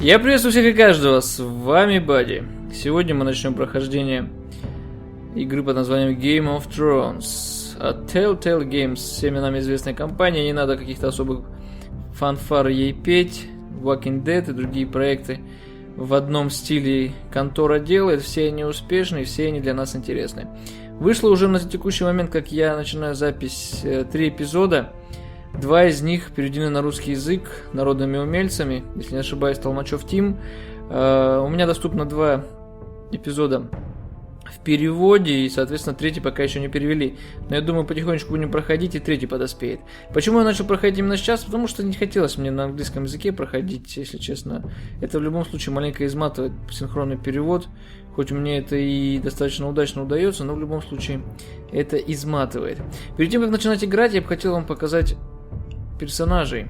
Я приветствую всех и каждого, с вами Бадди. Сегодня мы начнем прохождение игры под названием Game of Thrones от Telltale Games, всеми нам известной компании. Не надо каких-то особых фанфар ей петь. Walking Dead и другие проекты в одном стиле контора делает. Все они успешны, все они для нас интересны. Вышло уже на текущий момент, как я начинаю запись, 3 эпизода. 2 из них переведены на русский язык народными умельцами, если не ошибаюсь, Толмачев Тим. У меня доступно 2 эпизода в переводе, и, соответственно, 3 пока еще не перевели. Но я думаю, потихонечку будем проходить, и 3 подоспеет. Почему я начал проходить именно сейчас? Потому что не хотелось мне на английском языке проходить, если честно. Это в любом случае маленько изматывает синхронный перевод. Хоть мне это и достаточно удачно удается, но в любом случае это изматывает. Перед тем, как начинать играть, я бы хотел вам показать персонажей,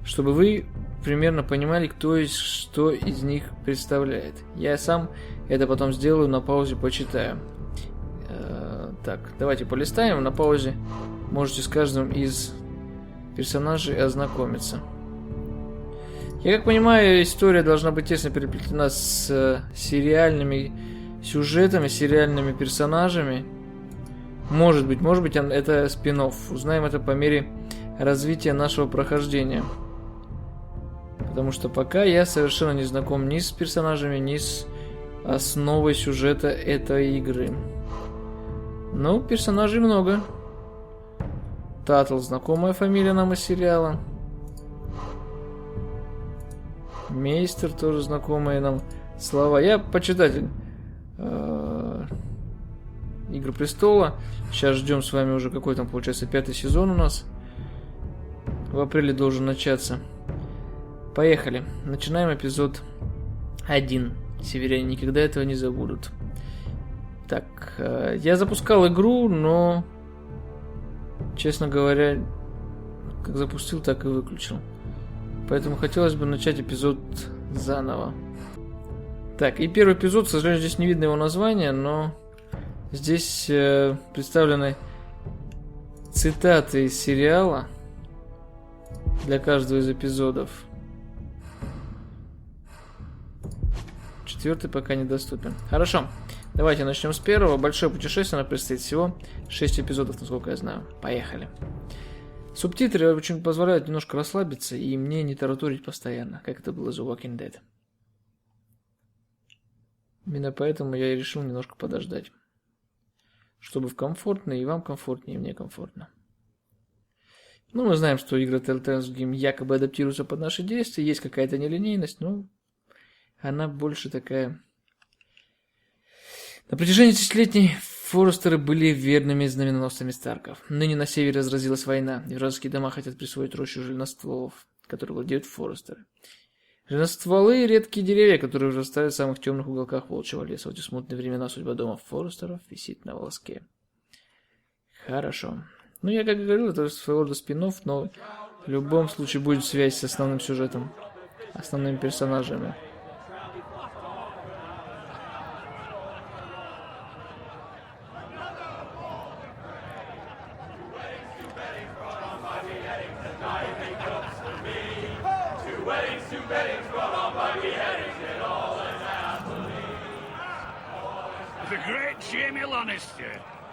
чтобы вы примерно понимали, кто что из них представляет. Я сам это потом сделаю, на паузе почитаю. Так, давайте полистаем. На паузе можете с каждым из персонажей ознакомиться. Я как понимаю, история должна быть тесно переплетена с сериальными сюжетами, сериальными персонажами. Может быть, это спин-офф. Узнаем это по мере развития нашего прохождения. Потому что пока я совершенно не знаком ни с персонажами, ни с основой сюжета этой игры. Но персонажей много. Татл, знакомая фамилия нам из сериала. Мейстер, тоже знакомые нам слова. Я почитатель Игры Престола. Сейчас ждем с вами уже какой там, получается, 5-й сезон у нас. В апреле должен начаться. Поехали. Начинаем эпизод 1. Северяне никогда этого не забудут. Так, я запускал игру, но, честно говоря, как запустил, так и выключил. Поэтому хотелось бы начать эпизод заново. Так, и первый эпизод, к сожалению, здесь не видно его названия, но здесь представлены цитаты из сериала для каждого из эпизодов. 4-й пока недоступен. Хорошо, давайте начнем с 1-го. Большое путешествие нам предстоит, всего 6 эпизодов, насколько я знаю. Поехали. Субтитры очень позволяют немножко расслабиться и мне не тараторить постоянно, как это было за Walking Dead. Именно поэтому я и решил немножко подождать. Чтобы комфортно, и вам комфортнее, и мне комфортно. Ну, мы знаем, что игры Telltale Game якобы адаптируются под наши действия, есть какая-то нелинейность, но она больше такая. На протяжении тысячелетий Форестеры были верными знаменоносцами Старков. Ныне на севере разразилась война, и вражеские дома хотят присвоить рощу железностволов, которые владеют Форестеры. Железностволы — редкие деревья, которые вырастают в самых темных уголках волчьего леса. В эти смутные времена судьба дома Форестеров висит на волоске. Хорошо. Ну, я как говорил, это своего рода спин-офф, но в любом случае будет связь с основным сюжетом, основными персонажами.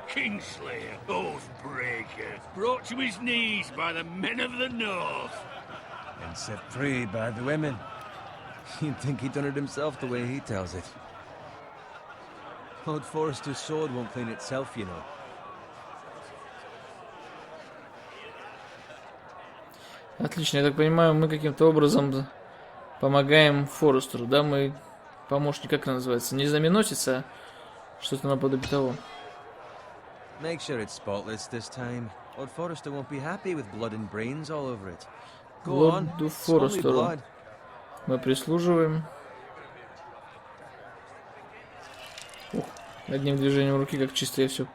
Kingslayer, Oathbreaker, brought to his knees by the men of the North. And set free by the women. You'd think he'd done it himself the way he tells it. Old Forester's sword won't clean itself, you know. Отлично, я так понимаю, мы каким-то образом помогаем Форестеру, да? Мы помощник, как это называется? Не знаменосец, а что-то наподобие того. Make sure it's spotless this time. Old Forester won't be happy with blood and brains all over it. Go on, swallow me blood. Мы прислуживаем. Ух, одним движением руки, как чисто я все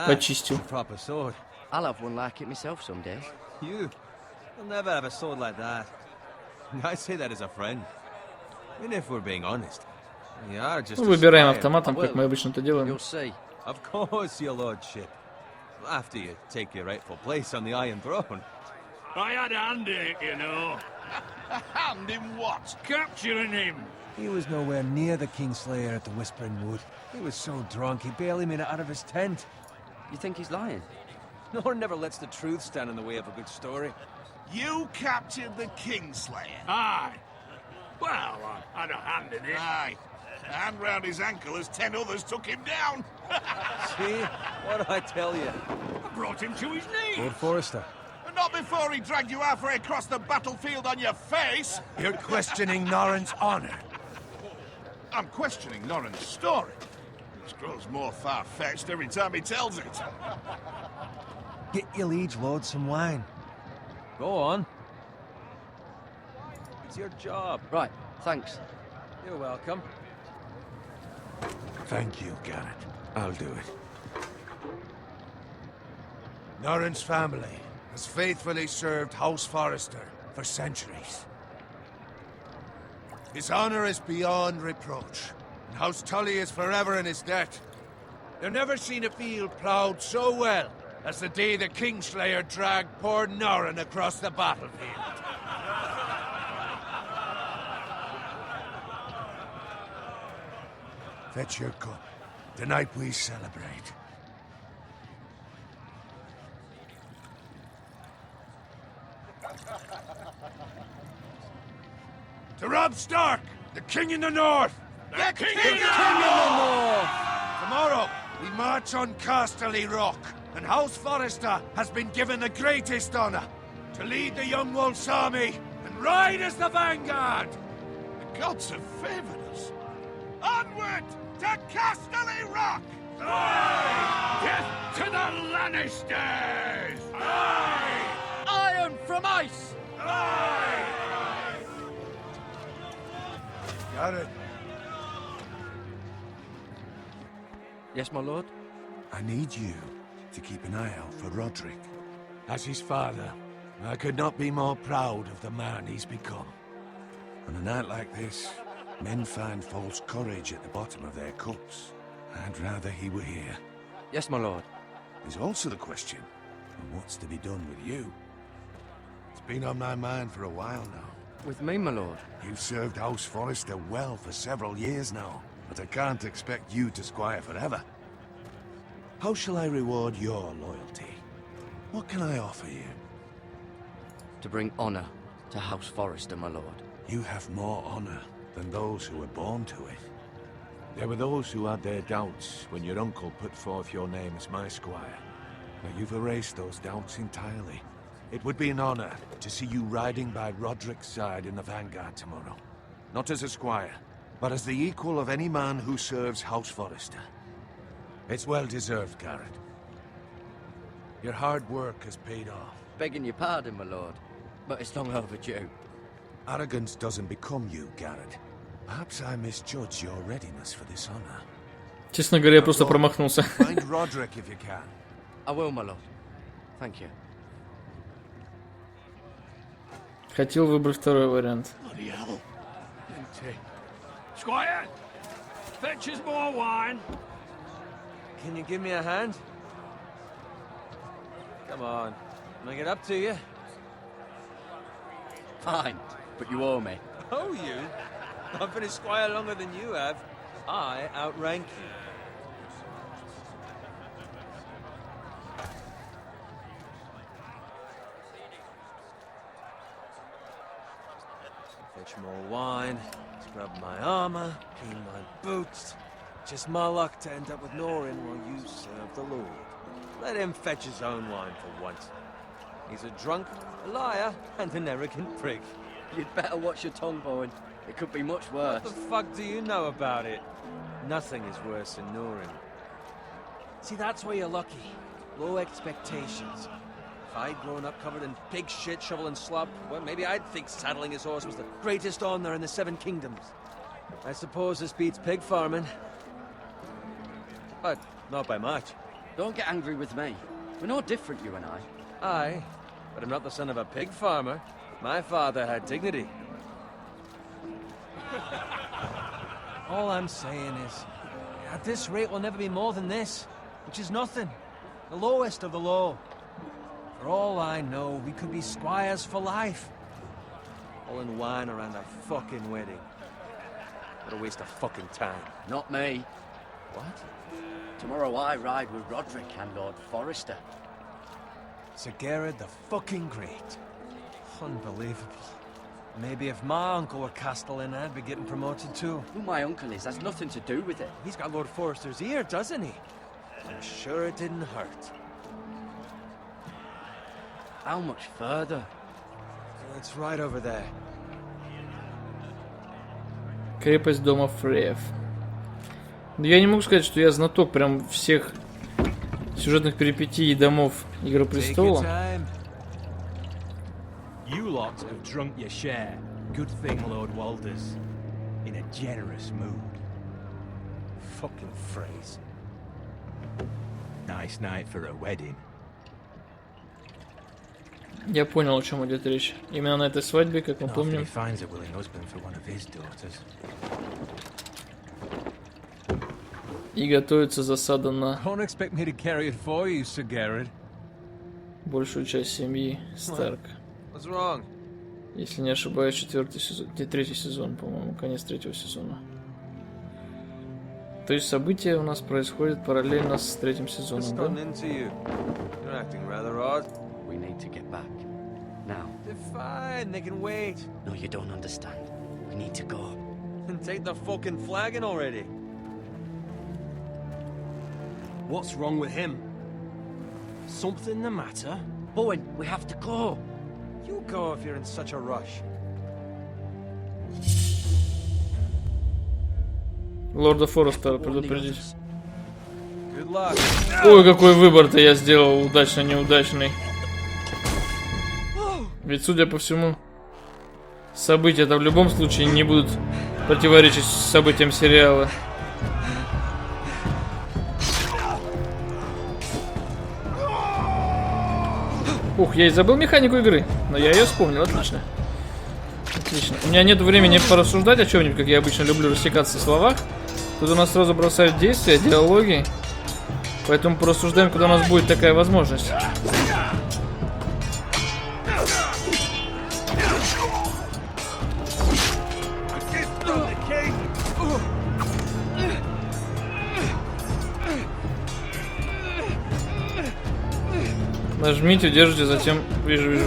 почистил. I'll have one like it myself someday. You'll never have a sword like that. I say that as a friend. And if we're being honest, you are just. Ну, выбираем автоматом, как мы обычно это делаем. You'll see. Of course, your lordship. After you take your rightful place on the Iron Throne. I had a hand in it, you know. A hand in what? Capturing him. He was nowhere near the Kingslayer at the Whispering Wood. He was so drunk he barely made it out of his tent. You think he's lying? Nor never lets the truth stand in the way of a good story. You captured the Kingslayer? Aye. Well, I had a hand in it. Aye. A hand round his ankle as 10 others took him down. See? What did I tell you? I brought him to his knees. Lord Forrester. But not before he dragged you halfway across the battlefield on your face. You're questioning Norrin's honor. I'm questioning Norrin's story. It grows more far-fetched every time he tells it. Get your liege lord some wine. Go on. It's your job. Right, thanks. You're welcome. Thank you, Garrett. I'll do it. Norrin's family has faithfully served House Forrester for centuries. His honor is beyond reproach, and House Tully is forever in his debt. They've never seen a field ploughed so well as the day the Kingslayer dragged poor Norrin across the battlefield. Fetch your cup. Tonight we celebrate. To Rob Stark, the King in the North! The King King in the North! Tomorrow, we march on Casterly Rock, and House Forrester has been given the greatest honor to lead the Young Wolf's army and ride as the vanguard! The gods have favored us. Onward to Casterly Rock! Aye! Death to the Lannisters! Aye! Iron from ice! Aye! Got it. Yes, my lord? I need you to keep an eye out for Roderick. As his father, I could not be more proud of the man he's become. On a night like this, men find false courage at the bottom of their cups. I'd rather he were here. Yes, my lord. There's also the question of what's to be done with you. It's been on my mind for a while now. With me, my lord? You've served House Forrester well for several years now, but I can't expect you to squire forever. How shall I reward your loyalty? What can I offer you? To bring honor to House Forrester, my lord. You have more honor than those who were born to it. There were those who had their doubts when your uncle put forth your name as my squire. But you've erased those doubts entirely. It would be an honor to see you riding by Roderick's side in the vanguard tomorrow. Not as a squire, but as the equal of any man who serves House Forrester. It's well deserved, Garrett. Your hard work has paid off. Begging your pardon, my lord, but it's long overdue. Arrogance doesn't become you, Garrett. Perhaps I misjudge your readiness for this honor. Честно говоря, я просто промахнулся. Find Roderick if you can. I will, my lord. Thank you. Хотел выбрать второй вариант. Bloody hell. Squire, fetch us more wine. Can you give me a hand? Come on. Can I get up to you? Fine, but you owe me. Oh, you? I've been a squire longer than you have. I outrank you. Fetch more wine, scrub my armor, clean my boots. Just my luck to end up with Norrin while you serve the Lord. Let him fetch his own wine for once. He's a drunk, a liar, and an arrogant prick. You'd better watch your tongue, Bowen. It could be much worse. What the fuck do you know about it? Nothing is worse than Norrin. See, that's where you're lucky. Low expectations. If I'd grown up covered in pig shit, shovel and slop, well, maybe I'd think saddling his horse was the greatest honor in the Seven Kingdoms. I suppose this beats pig farming. But not by much. Don't get angry with me. We're no different, you and I. Aye, but I'm not the son of a pig farmer. My father had dignity. All I'm saying is, at this rate we'll never be more than this, which is nothing. The lowest of the low. For all I know, we could be squires for life. Pulling wine around a fucking wedding. What a waste of fucking time. Not me. What? Tomorrow I ride with Roderick and Lord Forrester. Sir Gerard the fucking Great. Unbelievable. Maybe if my uncle were Castellan, I'd be getting promoted too. Who my uncle is has nothing to do with it. He's got Lord Forrester's ear, doesn't he? I'm sure it didn't hurt. How much further? It's right over there. Крепость дома Фреев. Я не могу сказать, что я знаток прям всех сюжетных перипетий и домов Игры Престола. You lot have drunk your share. Good thing Lord Walder's in a generous mood. Fucking phrase. Nice night for a wedding. Я понял, о чем идет речь. Именно на этой свадьбе, как мы помним. He finds a willing husband for one of his daughters. И готовится засада на Don't expect me to carry it for you, Sir Gerard. большую часть семьи Старк. What's wrong? Если не ошибаюсь, третий сезон, по-моему, конец третьего сезона. То есть события у нас происходят параллельно с третьим сезоном, да? You're acting rather odd. We need to get back. Now. They're fine, they can wait. No, you don't understand. We need to go. And take the fucking flagon already. What's wrong with him? Something the matter? Bowen, we have to go. You go if you're in such a rush. Лорда Форестера предупредить. Good luck. Ой, какой выбор-то я сделал, удачно-неудачный. Ведь, судя по всему, события-то в любом случае не будут противоречить событиям сериала. Ух, я и забыл механику игры, но я ее вспомнил, отлично. Отлично. У меня нет времени порассуждать о чем-нибудь, как я обычно люблю растекаться в словах. Тут у нас сразу бросают действия, диалоги. Поэтому порассуждаем, когда у нас будет такая возможность. Нажмите, удержите, затем... Вижу.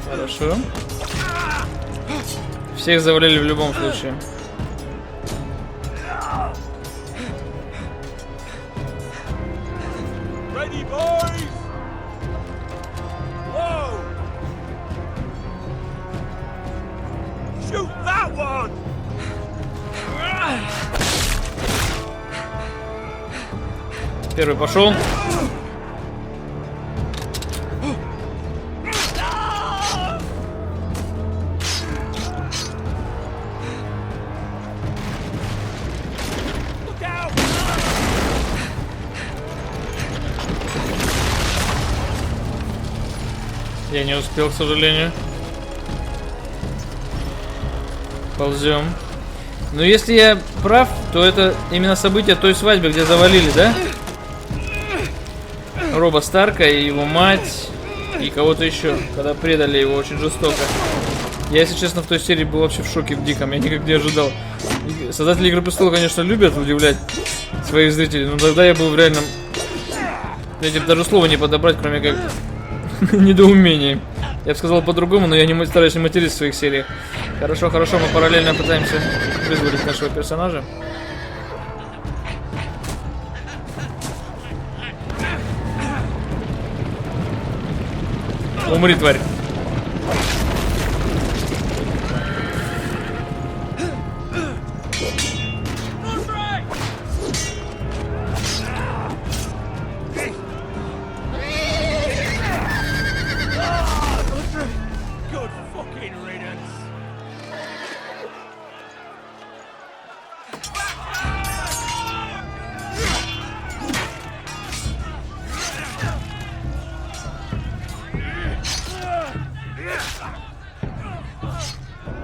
Хорошо. Всех завалили в любом случае. Ready, boys! Whoa! Shoot that one! Первый пошел. Я не успел, к сожалению. Ползем. Но если я прав, то это именно событие той свадьбы, где завалили, да? Роба Старка и его мать, и кого-то еще, когда предали его очень жестоко. Я, если честно, в той серии был вообще в шоке, в диком, я никак не ожидал. Создатели Игры Престола, конечно, любят удивлять своих зрителей, но тогда я был в реальном... Этим даже слова не подобрать, кроме как недоумение. Я бы сказал по-другому, но я не стараюсь не материться в своих сериях. Хорошо, мы параллельно пытаемся вызволить нашего персонажа. Умри, тварь.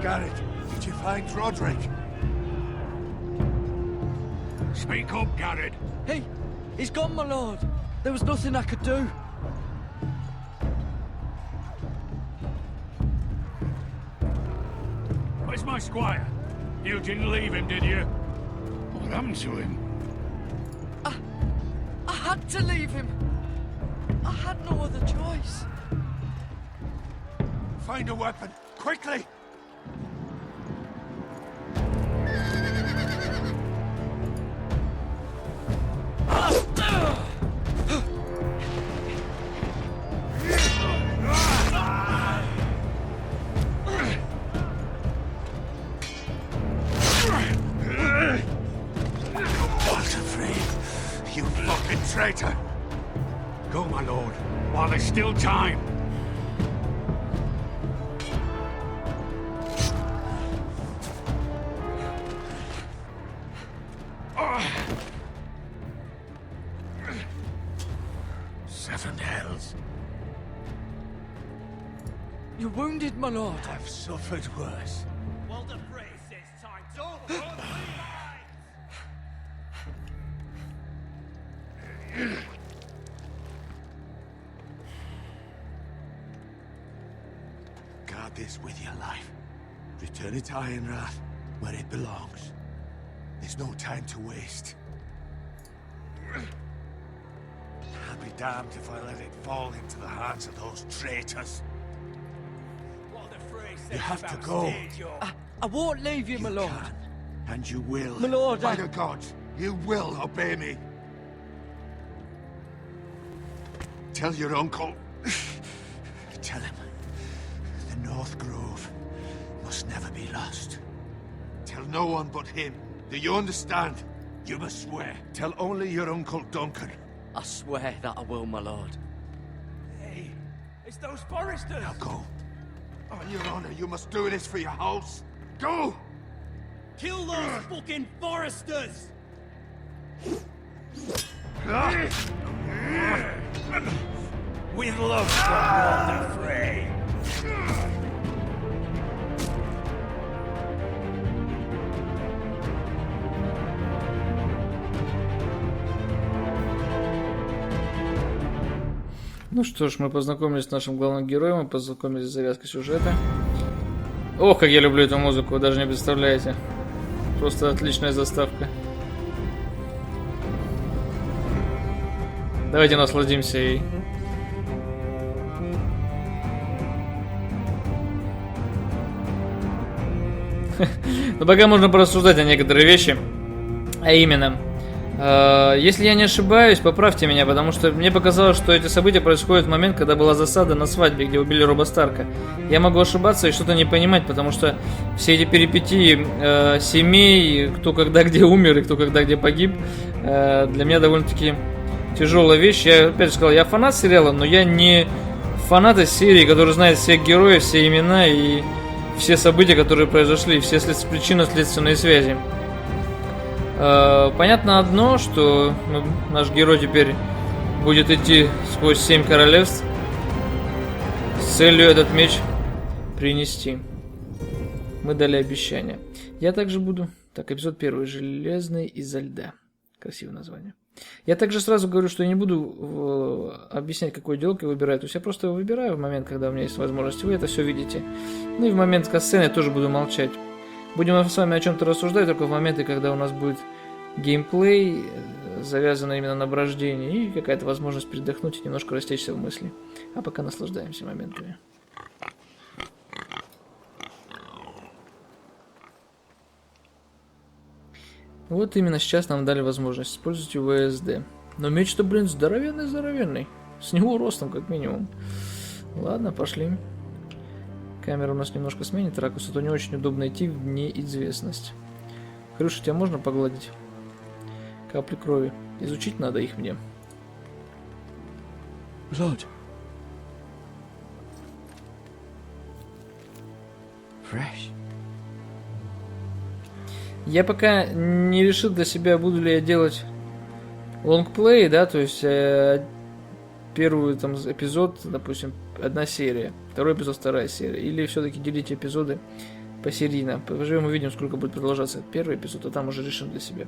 Garrett, did you find Roderick? Speak up, Garrett. Hey, he's gone, my lord. There was nothing I could do. That's my squire. You didn't leave him, did you? What happened to him? I had to leave him. I had no other choice. Find a weapon, quickly! You fucking traitor! Go, my lord, while there's still time. Seven hells. You're wounded, my lord. I've suffered worse. Walter Frey says time. Don't run, Guard this with your life. Return it to Ironrath, where it belongs. There's no time to waste. I'll be damned if I let it fall into the hands of those traitors. Walter Frey says You have to about go. stage, yo. I won't leave you, my lord. Can, and you will. My lord, By the gods, you will obey me. Tell your uncle. Tell him. The North Grove must never be lost. Tell no one but him. Do you understand? You must swear. Tell only your Uncle Duncan. I swear that I will, my lord. Hey, it's those foresters. Now go. On your honor, you must do this for your house. Go! Kill those fucking foresters. With love from Walter Frey. Ну что ж, мы познакомились с нашим главным героем, мы познакомились с завязкой сюжета. Ох, как я люблю эту музыку, вы даже не представляете. Просто отличная заставка. Давайте насладимся ей. Но пока можно порассуждать о некоторые вещи. А именно, если я не ошибаюсь, поправьте меня, потому что мне показалось, что эти события происходят в момент, когда была засада на свадьбе, где убили Роба Старка. Я могу ошибаться и что-то не понимать, потому что все эти перипетии семей, кто когда где умер и кто когда где погиб, для меня довольно-таки тяжелая вещь. Я опять же сказал, я фанат сериала, но я не фанат из серии, который знает всех героев, все имена и все события, которые произошли, все причинно-следственные связи. Понятно одно, что наш герой теперь будет идти сквозь 7 королевств с целью этот меч принести. Мы дали обещание. Я также буду... Так, эпизод 1. Железные изо льда. Красивое название. Я также сразу говорю, что я не буду объяснять, какой диалог я выбираю. То есть я просто его выбираю в момент, когда у меня есть возможность. Вы это все видите. Ну и в момент катсцены я тоже буду молчать. Будем с вами о чем-то рассуждать только в моменты, когда у нас будет геймплей, завязанный именно на брождении, и какая-то возможность передохнуть и немножко растечься в мысли. А пока наслаждаемся моментами. Вот именно сейчас нам дали возможность использовать УВСД. Но меч-то, блин, здоровенный. С него ростом, как минимум. Ладно, пошли. Камера у нас немножко сменит ракурс, а то не очень удобно идти в неизвестность. Крюша, тебя можно погладить? Капли крови. Изучить надо их мне. Lord. Fresh. Я пока не решил для себя, буду ли я делать Longplay, да, то есть первый там эпизод, допустим, одна серия, второй эпизод, вторая серия, или все-таки делить эпизоды посерийно. Поживем, увидим, сколько будет продолжаться первый эпизод, а там уже решим для себя.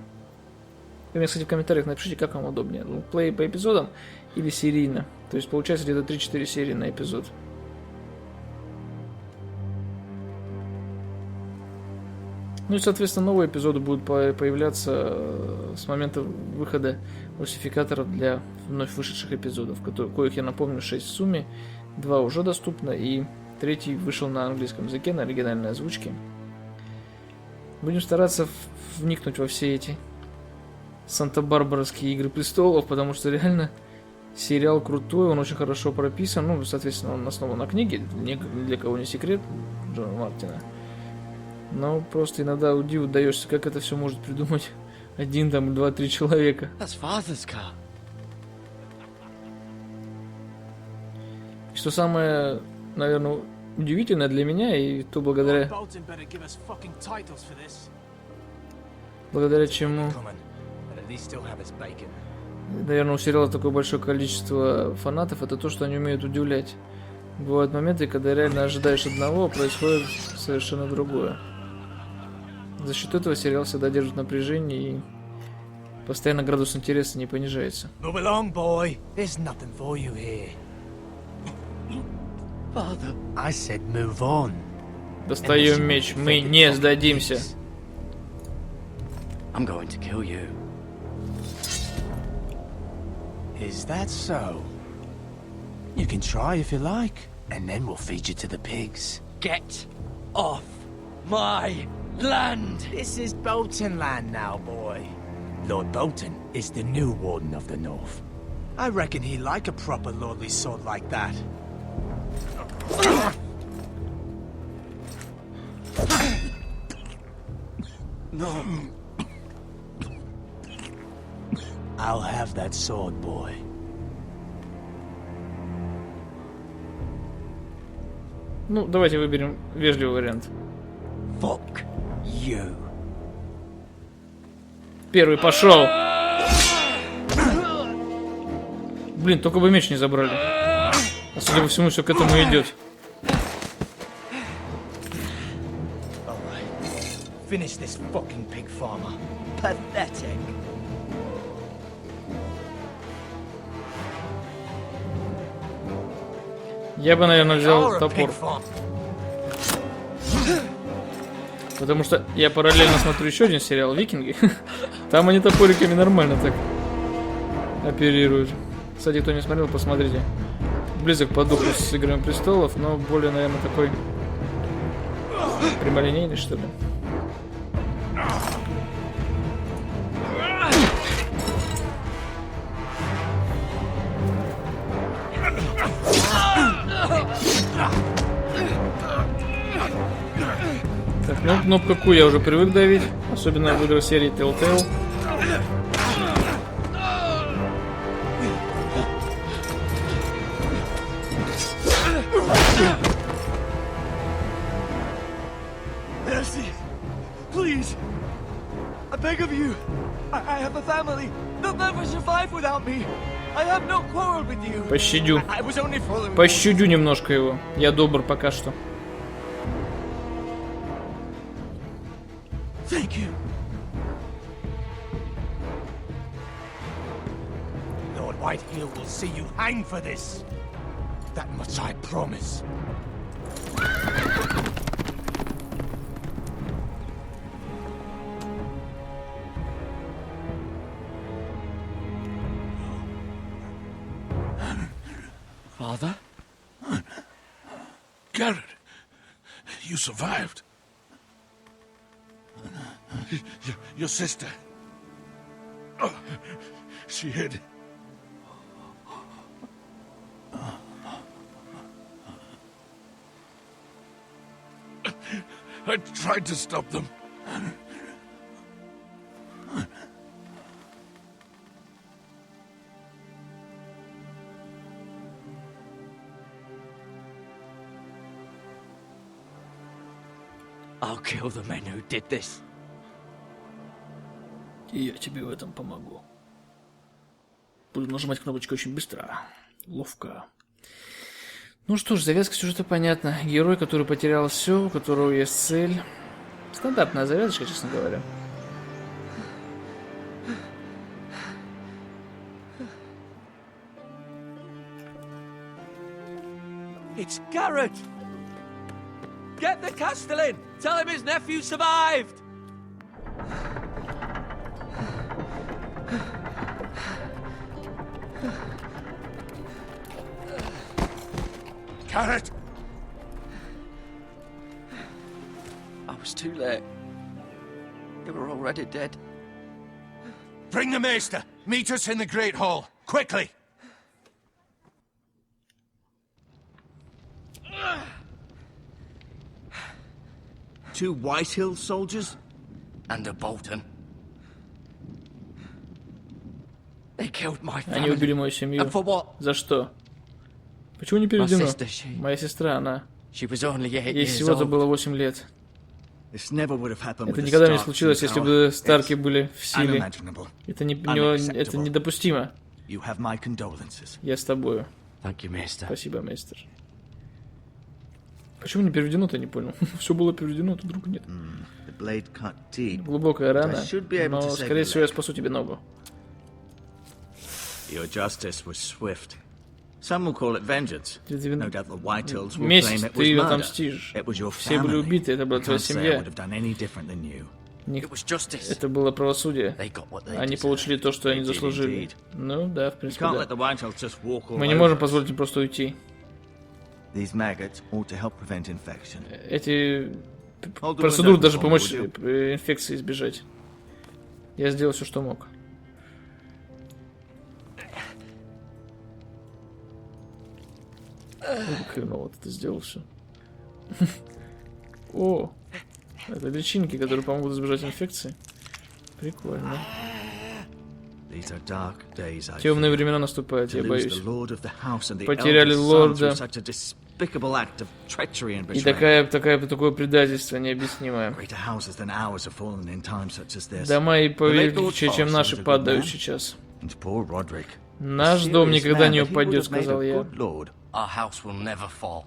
Вы мне, кстати, в комментариях напишите, как вам удобнее, Longplay по эпизодам или серийно. То есть получается где-то 3-4 серии на эпизод. Ну и, соответственно, новые эпизоды будут появляться с момента выхода русификаторов для вновь вышедших эпизодов, коих, я напомню, 6 в сумме, 2 уже доступно, и 3 вышел на английском языке, на оригинальной озвучке. Будем стараться вникнуть во все эти санта-барбарские игры престолов, потому что реально сериал крутой, он очень хорошо прописан, ну, соответственно, он основан на книге, ни для кого не секрет Джона Мартина. Но просто иногда удиву даешься, как это все может придумать 1, 2, 3 человека. That's Father's car. И что самое, наверное, удивительное для меня, и то благодаря чему, наверное, у сериала такое большое количество фанатов, это то, что они умеют удивлять. Бывают моменты, когда реально ожидаешь одного, а происходит совершенно другое. За счет этого сериал всегда держит напряжение и постоянно градус интереса не понижается. Move along, boy. There's nothing for you here. Father. I said move on. Достаем меч, мы не сдадимся. I'm going to kill you. Is that so? You can try if you like, and then we'll feed you to the pigs. Get off my land! This is Bolton land now, boy. Lord Bolton is the new Warden of the North. I reckon he'd like a proper lordly sword like that. No. I'll have that sword, boy. Ну, давайте выберем вежливый вариант. Fuck you. Первый пошел. Блин, только бы меч не забрали. А судя по всему, все к этому идет. Finish this fucking pig farmer. Pathetic. Я бы, наверное, взял You're a топор. pig farm. Потому что я параллельно смотрю еще один сериал «Викинги». Там они топориками нормально так оперируют. Кстати, кто не смотрел, посмотрите. Близок по духу с «Играми престолов», но более, наверное, такой прямолинейный, что ли. Так, ну кнопку Q я уже привык давить, особенно в играх серии Telltale. Mercy, please. I beg of you. I have a family. They'll never survive without me. I have no quarrel with you. Пощадю. I was only following. Пощадю немножко его. Я добр пока что. Thank you. Lord Whitehill will see you hang for this. That much I promise. Father? Garrett, you survived. Your sister. Oh, she hid. I tried to stop them. I'll kill the men who did this. И я тебе в этом помогу. Буду нажимать кнопочку очень быстро. Ловко. Ну что ж, завязка сюжета понятна. Герой, который потерял все, у которого есть цель. Стандартная завязочка, честно говоря. It's Garrett! Get the Castellan! Tell him his nephew survived! Carrot! I was too late. They were already dead. Bring the maester! Meet us in the Great Hall! Quickly! Two Whitehill soldiers? And a Bolton. They killed my Они убили family. мою семью. And for what? За что? Почему не My переведено? sister, she Моя сестра, она. was only 8 Ей years всего-то old. было 8 лет. This never would have happened Это with the никогда не Starks случилось, in если power. бы Старки It's были в силе. unimaginable. Это Unacceptable. недопустимо. You have my condolences. Я с тобою. Thank you, Maester. Спасибо, мейстер. Почему не переведено-то, не понял. Все было переведено, а тут вдруг нет. The blade cut deep. Глубокая рана, I should be able но, to save скорее the всего, я leg. спасу тебе ногу. Your justice was swift. Some will call it vengeance. No doubt the Whitehills will Месть, claim it ты was ее murder. отомстишь. It was your Все были family. убиты, это была I твоя can't say I семья. would have done any different than you. It was justice. Это было правосудие. They got what they Они deserved. получили то, что они They did заслужили. indeed. Ну да, в You принципе, can't let да. the Whitehills just walk all Мы не over можем us. позволить им просто уйти. These maggots ought to help prevent infection. Эти Hold the процедуры window даже for me, помочь would you? инфекции избежать. Я сделал все, что мог. Вот это сделал все. О, это личинки, которые помогут избежать инфекции. Прикольно. These are dark days, I Темные fear. времена наступают, To я lose боюсь. the lord of the house and the Потеряли eldest son лорда. through such a despicable act of treachery and И betrayal. такое предательство необъяснимое. Greater houses than ours have fallen in times such as this. Дома и The late Lord повеличие, чем Forrester наши, was a good падают man. сейчас. And poor Roderick. Наш A дом serious никогда man, не but he would упадет, have made сказал a я. good lord. Our house will never fall.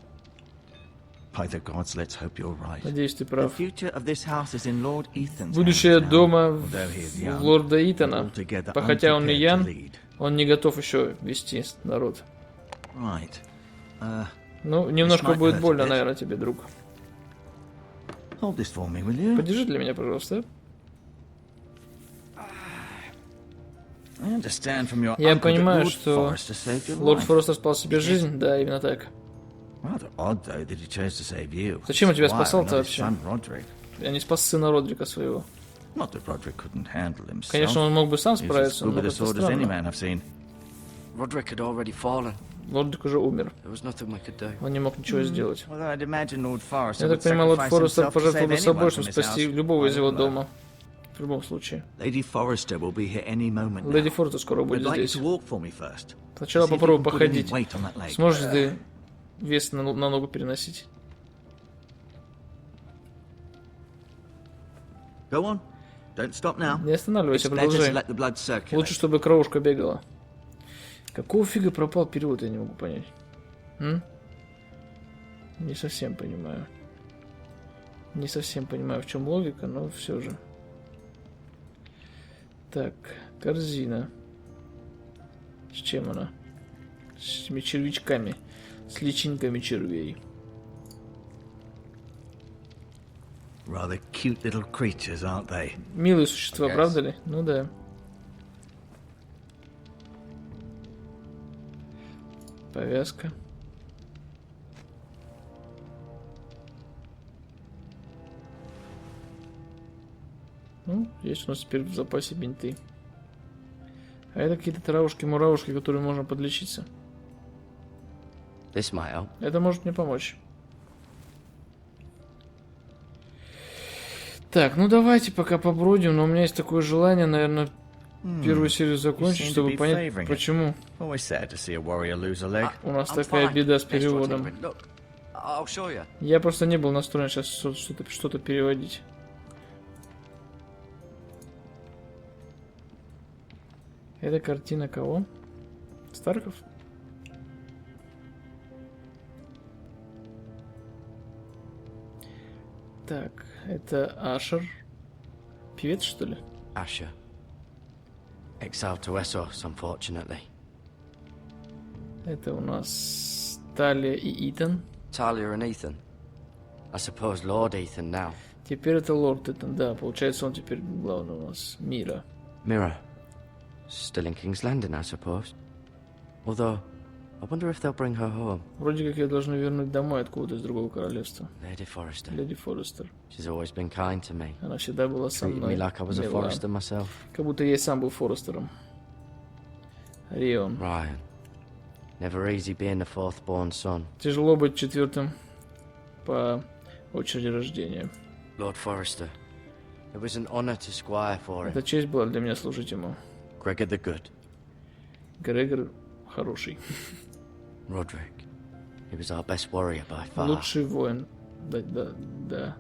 By the gods, let's hope you're right. Надеюсь, ты The прав. future of this house is in Lord Ethan's Будущее hands now, дома although he is в young, лорда Итана. altogether Хотя он и unprepared to Ян, lead. он не готов еще вести народ. Right. Ну, немножко might будет hurt a больно, bit. наверное, тебе, друг. Hold this for me, will you? Подержи для меня, пожалуйста. I understand from your Я uncle that понимаю, Lord что Forrester saved your Лорд life. Форестер спас себе жизнь, да, именно так. Rather odd, though, that he chose to save you. Зачем он тебя Squire, спасал-то not his вообще? son Roderick. Я не спас сына Родрика своего. Not that Roderick couldn't handle himself. Конечно, он мог бы сам He was as справиться, good но with a это sword as any странно. man I've seen. Roderick had already fallen. Родрик уже умер. There was nothing we could do. Он не мог ничего сделать. Well, I'd imagine Lord Forrester Я would так понимаю, Лорд sacrifice Форестер himself to пожертвовал save бы собой, anyone чтобы from his спасти house. любого из его Well, дома. В любом случае. Lady Forrester will be here any moment now. Леди Форестер скоро I'd будет like you здесь. to walk for me first. Сначала See if you попробуй can put any походить. weight on that leg. Сможешь ты вес на ногу переносить? Go on. Don't stop now. Не останавливайся, It's better to продолжай. let the blood circulate. Лучше, чтобы кровушка бегала. Какого фига пропал перевод, я не могу понять. Не совсем понимаю. Не совсем понимаю, в чем логика, но все же. Так, корзина. С чем она? С этими червячками. С личинками червей. Rather cute little creatures, aren't they? Милые существа, Yes. правда ли? Ну да. Повязка. Ну, есть у нас теперь в запасе бинты. А это какие-то травушки-муравушки, которые можно подлечиться. This might help. Это может мне помочь. Так, ну давайте пока побродим, но у меня есть такое желание, наверное, первую серию закончить, seem to чтобы be понять, favouring it. почему Always sad to see a warrior lose a leg. у нас I'm такая fine. беда с Maester will переводом. take it. Look, I'll show you. Я просто не был настроен сейчас что-то переводить. Это картина кого? Старков? Так, это Ашер. Певец, что ли? Asher. Exiled to Essos, unfortunately. Это у нас Талия и Итан. Talia and Ethan. I suppose Lord Ethan now. Теперь это Лорд Итан, да, получается он теперь главный у нас Мира. Mirror. Still in King's Landing, I suppose. Although, I wonder if they'll bring her home. Вроде как ее должны вернуть домой откуда-то из другого королевства. Lady Forrester. Леди Форестер. She's always been kind to me. Она всегда была со Treated мной. me like I was a мила. Forrester myself. Как будто я и сам был Форестером. Рион. Ryan. Never easy being the fourth born son. Тяжело быть четвертым по очереди рождения. Lord Forrester. It was an honor to squire for him. Это честь была для меня служить ему. Gregor the Good. Грегор хороший. Roderick. He was our best warrior by far. Лучший воин до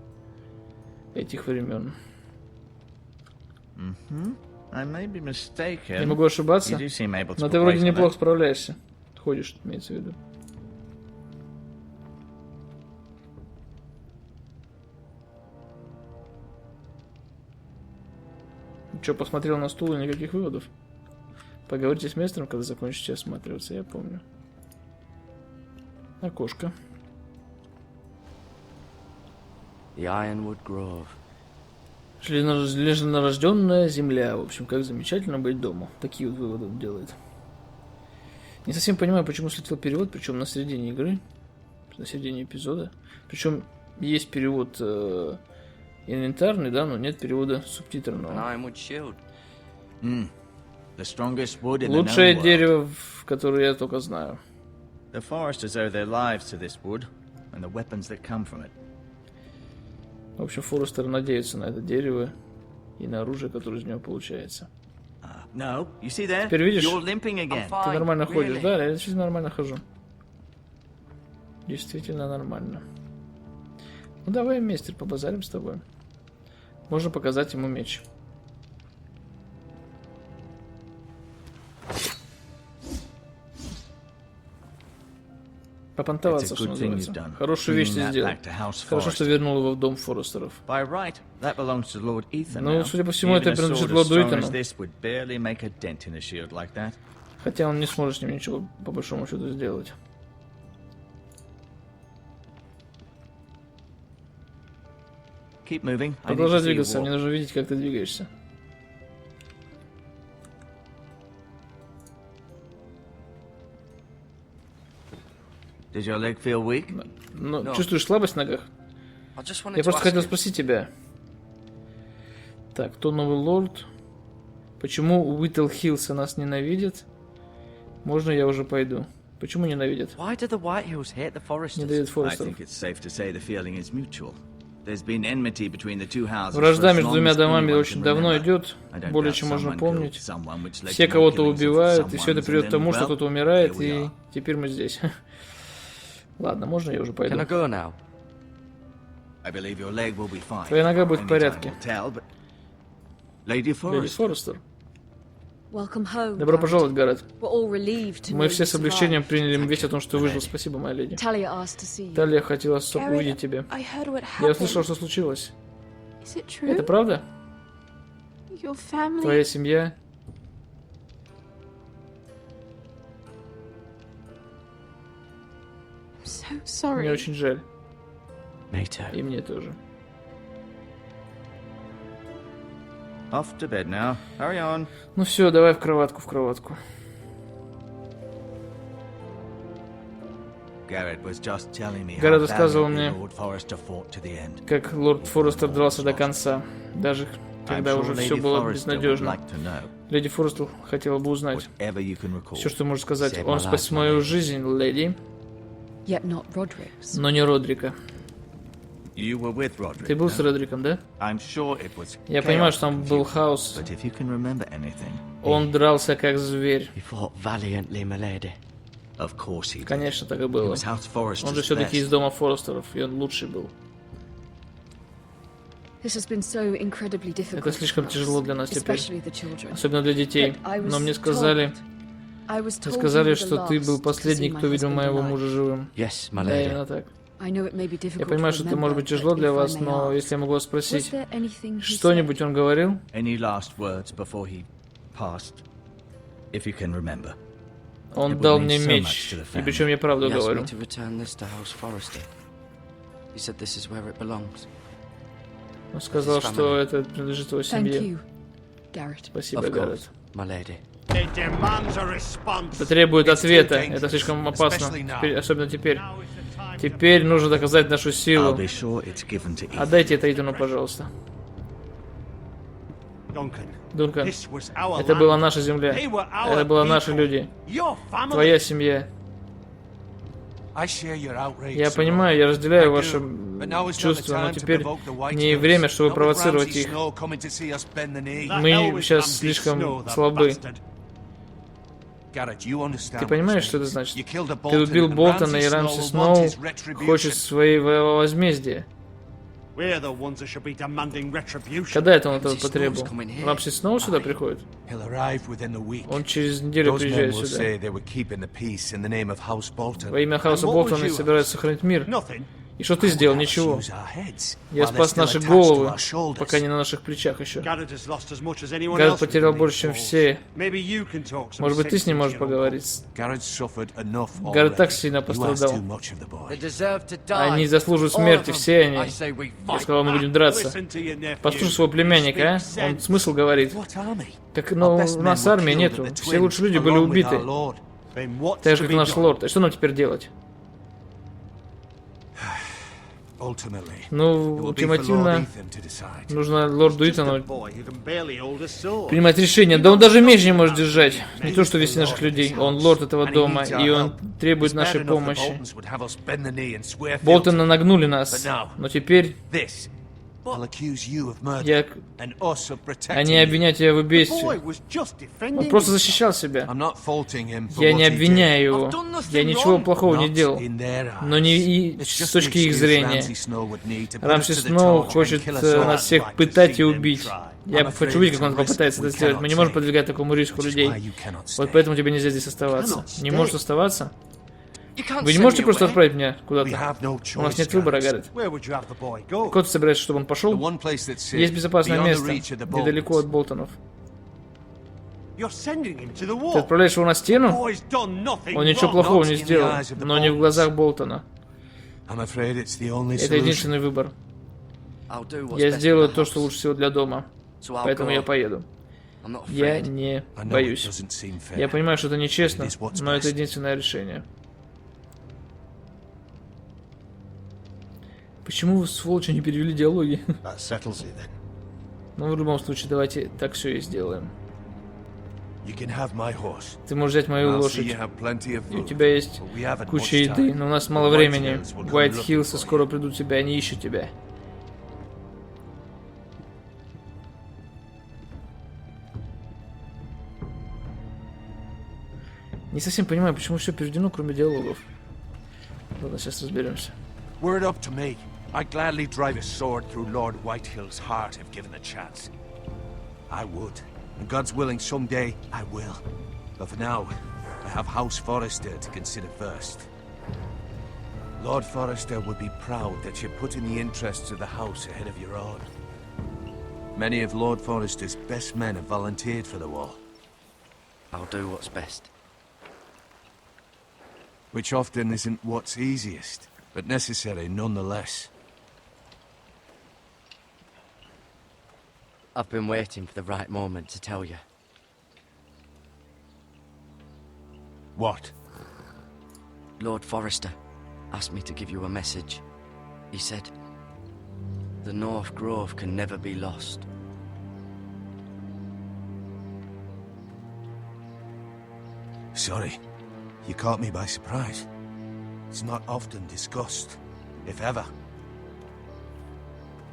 этих времен. I may be mistaken. Не могу ошибаться, You do seem able to но ты put вроде weight on неплохо it. справляешься. Ходишь, имеется в виду. Че, посмотрел на стул и никаких выводов? Поговорите с мастером, когда закончите осматриваться, я помню. Окошко. The Ironwood Grove. Железнорожденная земля. В общем, как замечательно быть дома. Такие вот выводы он делает. Не совсем понимаю, почему слетел перевод, причем на середине игры, на середине эпизода. Причем есть перевод инвентарный, да, но нет перевода An субтитрного. Ironwood Shield. The strongest wood in the Лучшее known world. дерево, которое я только знаю. The foresters owe their lives to this wood and the weapons that come from it. В общем, Форестеры надеются на это дерево и на оружие, которое из него получается. No, you see there? Теперь видишь? You're limping again. Ты нормально ходишь, really? да? Я действительно нормально хожу. Действительно нормально. Ну давай, мастер, побазарим с тобой. Можно показать ему меч. Попонтоваться, It's a что good thing называется. you've done, Хорошую вещь bringing ты that сделал. back to House Хорошо, что Forrester. вернул его в дом Форестеров. By right, that belongs to Lord Ethan Ну, now. судя по всему, Even это a принадлежит sword as лорду strong Итану. as this would barely make a dent in a shield like that. Хотя он не сможет с ним ничего по большому счету сделать. Keep moving. I need Продолжай to see you двигаться, мне walk. нужно видеть, как ты двигаешься. Does your leg feel weak? Ну, No. чувствуешь слабость в ногах? I just wanted Я to просто ask хотел you. спросить тебя. Так, кто новый лорд? Почему Уитл Хиллса нас ненавидит? Можно я уже пойду? Почему ненавидят? Why do the Whitehills hate the Не Foresters? дают I Форестеров. think it's safe to say the feeling is mutual. There's been enmity between the two houses Вражда for as между long двумя as домами anyone очень can давно remember. идет, I don't более doubt чем можно someone помнить. killed someone, which led Все to more кого-то killings of убивают, и все это someone's, приведет and к тому, then, что well, кто-то умирает, here we и are. теперь мы здесь. Ладно, можно я уже пойду? Can I go now? I believe your leg will be fine. Твоя нога будет в Only time порядке. will tell, but- Lady Леди Forrester. Форестер. Welcome home. Добро Garrett. пожаловать, Гаррет. We're all relieved to Мы know все you с облегчением survived. приняли весть о том, что выжил. Спасибо, моя леди. Talia asked to see you. Талия хотела Garrett, увидеть тебя. I heard what Я happened. услышал, что случилось. Is it true? Это правда? Your family... Твоя семья? I'm so sorry. Мне очень жаль. Me too. И мне тоже. Off to bed now. Hurry on. Ну все, давай в кроватку, в кроватку. Garrett was just telling me Гаррет how рассказывал valiantly мне, Lord Forrester fought to the end. как лорд Форестер дрался до конца, даже когда I'm уже sure все Lady было Forrester would безнадежно. like to know Леди Форестер хотела бы узнать whatever you can recall. все, что можешь сказать. Save Он my спас life, мою my жизнь, леди, Yet not Roderick's. но не Родрика. You were with Roderick. Ты был no? с Родриком, да? I'm sure it was Я chaos понимаю, что там and был confusion, хаос. But if you can remember anything, Он дрался как зверь. He fought valiantly, my lady. of course he did. Конечно, так и He было. was House Forrester's Он же все-таки best. из дома Форестеров, и он лучший был. This has been so incredibly difficult. Это слишком for us, тяжело для нас теперь. especially the children. Особенно для детей. But I was Но мне сказали, I was мне told сказали, you were что the ты был last to последний, see my кто видел husband моего alive. мужа живым. Yes, my Да, lady. именно так. I know it may be difficult Я понимаю, to что это может быть remember, тяжело but для if I вас, may но ask, если я могу вас was спросить, there anything he что-нибудь он говорил? Any last words before he passed? If you can remember. Он It would дал mean мне so меч, much to the и причем я He правду asked говорю. me to return this to House Forrester. He said this is where it belongs. Он сказал, что это принадлежит его said? Thank семье. you, Garrett. Спасибо, Of course. Гаррет. My lady. Это требует ответа. Это слишком опасно. Особенно теперь. Теперь нужно доказать нашу силу. Отдайте это Итану, пожалуйста. Дункан, это была наша земля. Это были наши люди. Твоя семья. Я понимаю, я разделяю ваши чувства, но теперь не время, чтобы провоцировать их. Мы сейчас слишком слабы. Ты понимаешь, что это значит? Ты убил Болтона, и Рамси Сноу хочет своего возмездия. Когда это он этого потребовал? Рамси Сноу сюда приходит? Он через неделю приезжает сюда. Во имя Хауса Болтона и собираются сохранить мир. И что ты сделал? Ничего. Я спас наши головы, пока не на наших плечах еще. Гаррет потерял больше, чем все. Может быть, ты с ним можешь поговорить? Гаррет так сильно пострадал. Они заслуживают смерти, все они. Я сказал, мы будем драться. Послушай своего племянника, а? Он смысл говорит. Так, но у нас армии нету. Все лучшие люди были убиты. Так же, как наш лорд. И что нам теперь делать? Ну, ультимативно нужно лорду Итану принимать решение. Да он даже меч не может держать. Не то, что вести наших людей. Он лорд этого дома, и он требует нашей помощи. Болтона нагнули нас, но теперь они обвиняют тебя в убийстве. Он просто защищал себя. Я не обвиняю его. Я ничего плохого не делал. Но не и с точки их зрения. Рамси Сноу хочет нас всех пытать и убить. Я хочу увидеть, как он попытается это сделать. Мы не можем подвигать такому риску людей. Вот поэтому тебе нельзя здесь оставаться. Не можешь оставаться? Вы не можете просто отправить меня куда-то? У нас нет выбора, Гаррет. Куда ты собираешься, чтобы он пошел? Есть безопасное место, недалеко от Болтонов. Ты отправляешь его на стену? Он ничего плохого не сделал, но не в глазах Болтона. Это единственный выбор. Я сделаю то, что лучше всего для дома. Поэтому я поеду. Я не боюсь. Я понимаю, что это нечестно, но это единственное решение. Почему вы, сволочи, не перевели диалоги? Ну, в любом случае, давайте так все и сделаем. Ты можешь взять мою лошадь. И у тебя есть куча еды, но у нас мало времени. Уайт Хиллсы скоро придут тебя, они ищут тебя. Не совсем понимаю, почему все переведено, кроме диалогов. Ладно, сейчас разберемся. Word up to me. I'd gladly drive a sword through Lord Whitehill's heart if given the chance. I would. And God's willing, someday I will. But for now, I have House Forrester to consider first. Lord Forrester would be proud that you're putting the interests of the house ahead of your own. Many of Lord Forrester's best men have volunteered for the war. I'll do what's best. Which often isn't what's easiest, but necessary nonetheless. I've been waiting for the right moment to tell you. What? Lord Forrester asked me to give you a message. He said, the North Grove can never be lost. Sorry, you caught me by surprise. It's not often discussed, if ever.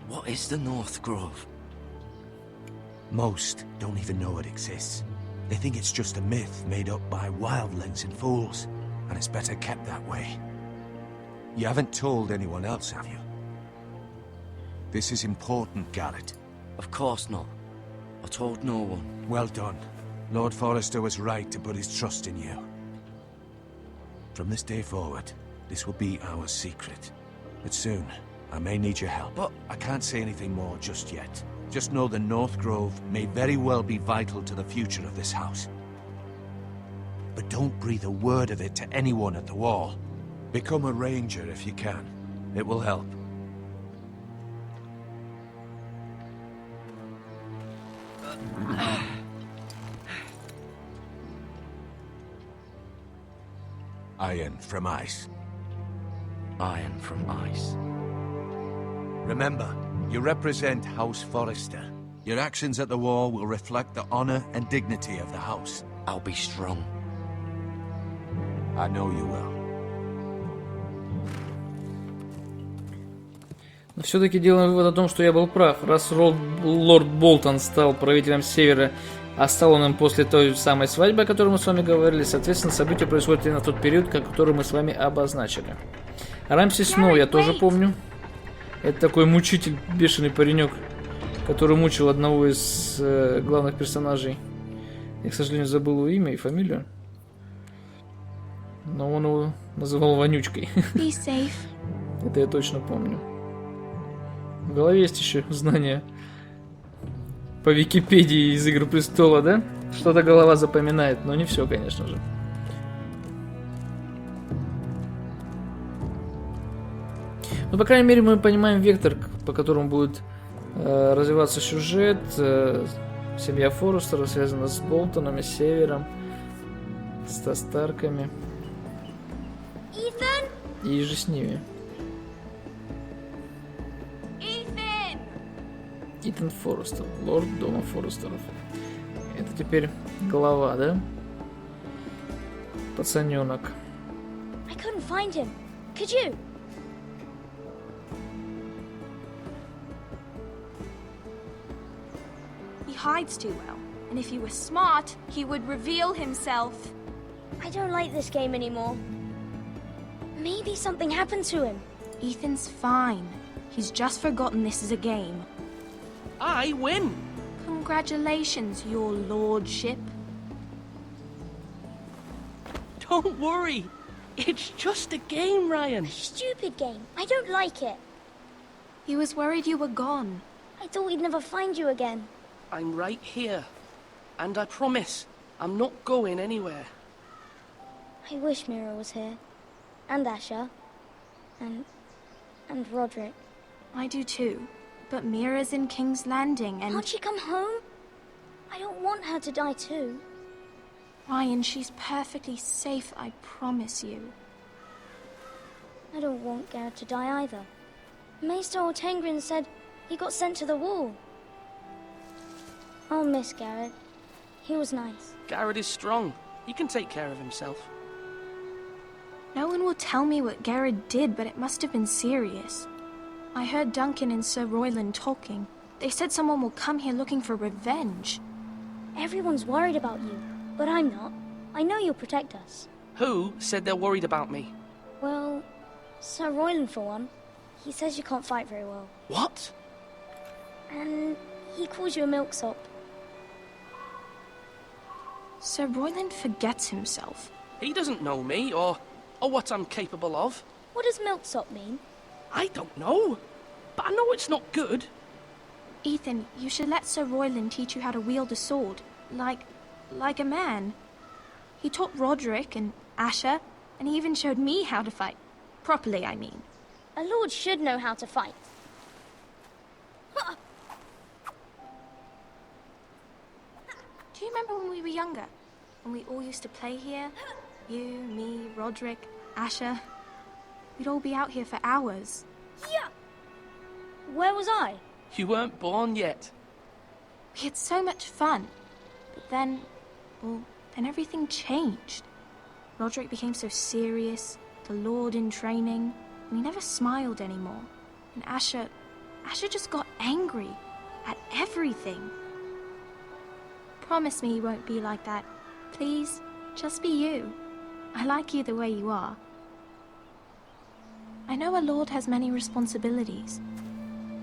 What is the North Grove? Most don't even know it exists. They think it's just a myth made up by wildlings and fools, and it's better kept that way. You haven't told anyone else, have you? This is important, Garrett. Of course not. I told no one. Well done. Lord Forrester was right to put his trust in you. From this day forward, this will be our secret. But soon, I may need your help. But I can't say anything more just yet. Just know the North Grove may very well be vital to the future of this house. But don't breathe a word of it to anyone at the wall. Become a ranger if you can. It will help. Iron from ice. Iron from ice. Remember, you represent House Forrester. Your actions at the war will reflect the honor and dignity of the house. I'll be strong. I know you will. Но все-таки делаем вывод о том, что я был прав. Раз лорд Болтон стал правителем Севера, а стал он им после той самой свадьбы, о которой мы с вами говорили, соответственно, события происходят именно в тот период, который мы с вами обозначили. Рамси Сноу я тоже помню. Это такой мучитель, бешеный паренек, который мучил одного из главных персонажей. Я, к сожалению, забыл его имя и фамилию. Но он его называл Вонючкой. Be safe. Это я точно помню. В голове есть еще знания по Википедии из Игры Престола, да? Что-то голова запоминает, но не все, конечно же. Ну, по крайней мере, мы понимаем вектор, по которому будет развиваться сюжет. Семья Форестера связана с Болтонами, с Севером, со Старками. Ethan? И же с ними. Итан Форестер, лорд дома Форестеров. Это теперь глава, да? Пацаненок. I couldn't find him. Could you? He hides too well, and if he were smart, he would reveal himself. I don't like this game anymore. Maybe something happened to him. Ethan's fine. He's just forgotten this is a game. I win! Congratulations, your lordship. Don't worry. It's just a game, Ryan. Stupid game. I don't like it. He was worried you were gone. I thought we'd never find you again. I'm right here. And I promise, I'm not going anywhere. I wish Mira was here. And Asher. And Roderick. I do too. But Mira's in King's Landing and... Can't she come home? I don't want her to die too. Ryan, she's perfectly safe, I promise you. I don't want Garrett to die either. Maester Ortengrin said he got sent to the wall. I'll miss Garrett. He was nice. Garrett is strong. He can take care of himself. No one will tell me what Garrett did, but it must have been serious. I heard Duncan and Sir Royland talking. They said someone will come here looking for revenge. Everyone's worried about you, but I'm not. I know you'll protect us. Who said they're worried about me? Well, Sir Royland for one. He says you can't fight very well. What? And he calls you a milksop. Sir Royland forgets himself. He doesn't know me or what I'm capable of. What does milksop mean? I don't know, but I know it's not good. Ethan, you should let Sir Royland teach you how to wield a sword, like a man. He taught Roderick and Asher, and he even showed me how to fight. Properly, I mean. A lord should know how to fight. Do you remember when we were younger? When we all used to play here? You, me, Roderick, Asher. We'd all be out here for hours. Yeah. Where was I? You weren't born yet. We had so much fun. But then, then everything changed. Roderick became so serious, the Lord in training, and he never smiled anymore. And Asher just got angry at everything. Promise me you won't be like that. Please, just be you. I like you the way you are. I know a lord has many responsibilities.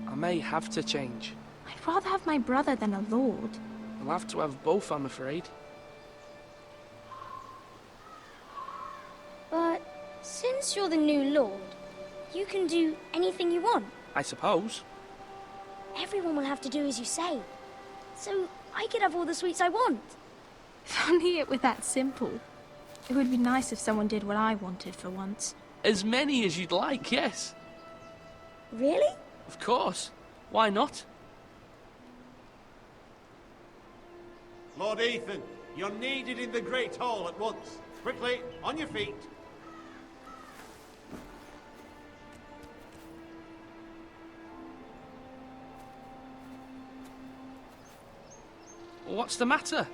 I may have to change. I'd rather have my brother than a lord. I'll have to have both, I'm afraid. But since you're the new lord, you can do anything you want. I suppose. Everyone will have to do as you say. So I could have all the sweets I want. If only it were that simple. It would be nice if someone did what I wanted for once. As many as you'd like, yes. Really? Of course. Why not? Lord Ethan, you're needed in the Great Hall at once. Quickly, on your feet. What's the matter?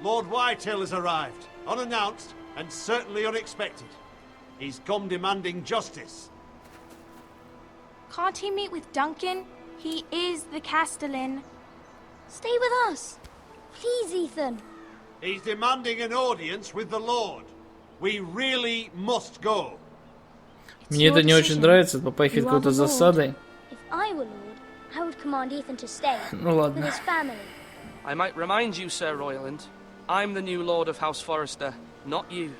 Lord Whitehill has arrived, unannounced and certainly unexpected. He's come demanding justice. Can't he meet with Duncan? He is the Castellan. Stay with us. Please, Ethan. He's demanding an audience with the Lord. We really must go. Мне это не очень нравится, попахивает какой-то засадой. If I were Lord, I would command Ethan to stay Ну ладно. with his family. I might remind you, Sir Royland, I'm the new Lord of House Forrester, not you.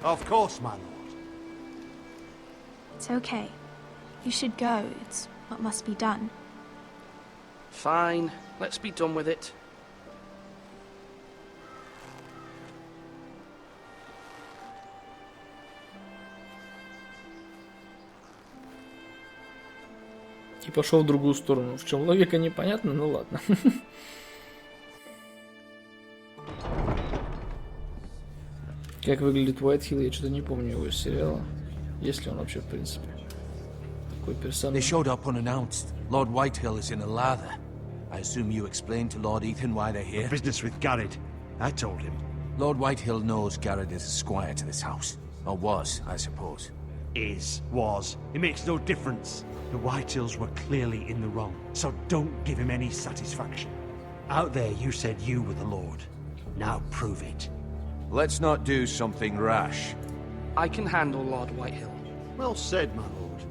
Of course, my lord. It's okay. You should go. It's what must be done. Fine, let's be done with it. И пошел в другую сторону. В чем логика, непонятна, ну ладно. Как выглядит Уайтхилл, я что-то не помню его из сериала. Есть ли он вообще в принципе? Такой персонаж. They showed up unannounced. Lord Whitehill is in a lather. I assume you explained to Lord Ethan why they're here? Business with Garrett. I told him. Lord Whitehill knows Garrett is a squire to this house. Or was, I suppose. Was. It makes no difference. The Whitehills were clearly in the wrong, so don't give him any satisfaction. Out there you said you were the Lord. Now prove it. Let's not do something rash. I can handle Lord Whitehill. Well said, my lord.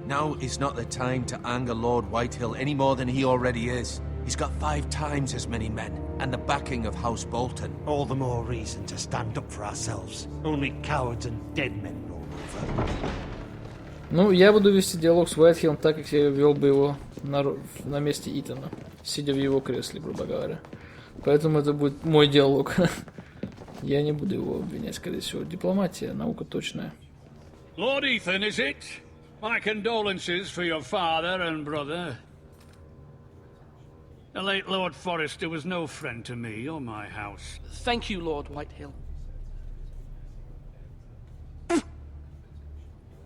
Now is not the time to anger Lord Whitehill any more than he already is. He's got 5 times as many men, and the backing of House Bolton. All the more reason to stand up for ourselves. Only cowards and dead men roll over. Ну, я буду вести диалог с Уайтхиллом так, как я вел бы его на месте Итана, сидя в его кресле, грубо говоря. Поэтому это будет мой диалог. Я не буду его обвинять, скорее всего. Дипломатия, наука точная. Lord Ethan, is it? My condolences for your father and brother. The late Lord Forrester was no friend to me or my house. Thank you, Lord Whitehill.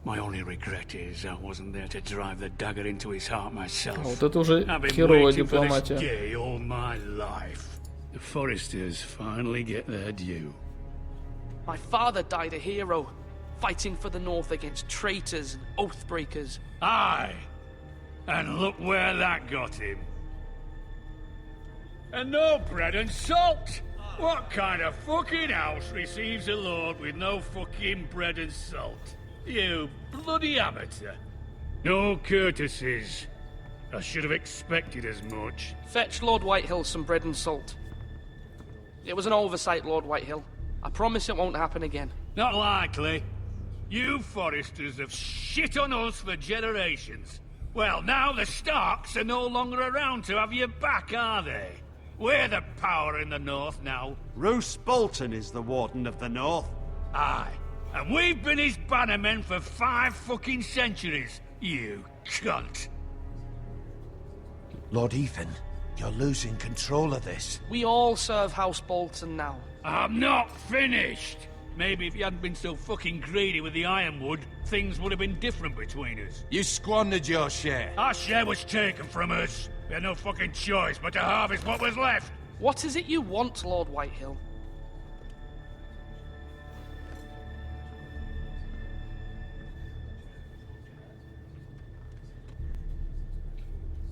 My only regret is I wasn't there to drive the dagger into his heart myself. Вот это уже I've been херовая waiting for this дипломатия. day all my life. The Forresters finally get their due. My father died a hero, fighting for the North against traitors and oath-breakers. Aye, and look where that got him. And no bread and salt! What kind of fucking house receives a lord with no fucking bread and salt? You bloody amateur. No courtesies. I should have expected as much. Fetch Lord Whitehill some bread and salt. It was an oversight, Lord Whitehill. I promise it won't happen again. Not likely. You Forresters have shit on us for generations. Well, now the Starks are no longer around to have your back, are they? We're the power in the North now. Roose Bolton is the Warden of the North. Aye. And we've been his bannermen for 5 fucking centuries, you cunt. Lord Ethan, you're losing control of this. We all serve House Bolton now. I'm not finished. Maybe if you hadn't been so fucking greedy with the ironwood, things would have been different between us. You squandered your share. Our share was taken from us. We had no fucking choice but to harvest what was left. What is it you want, Lord Whitehill?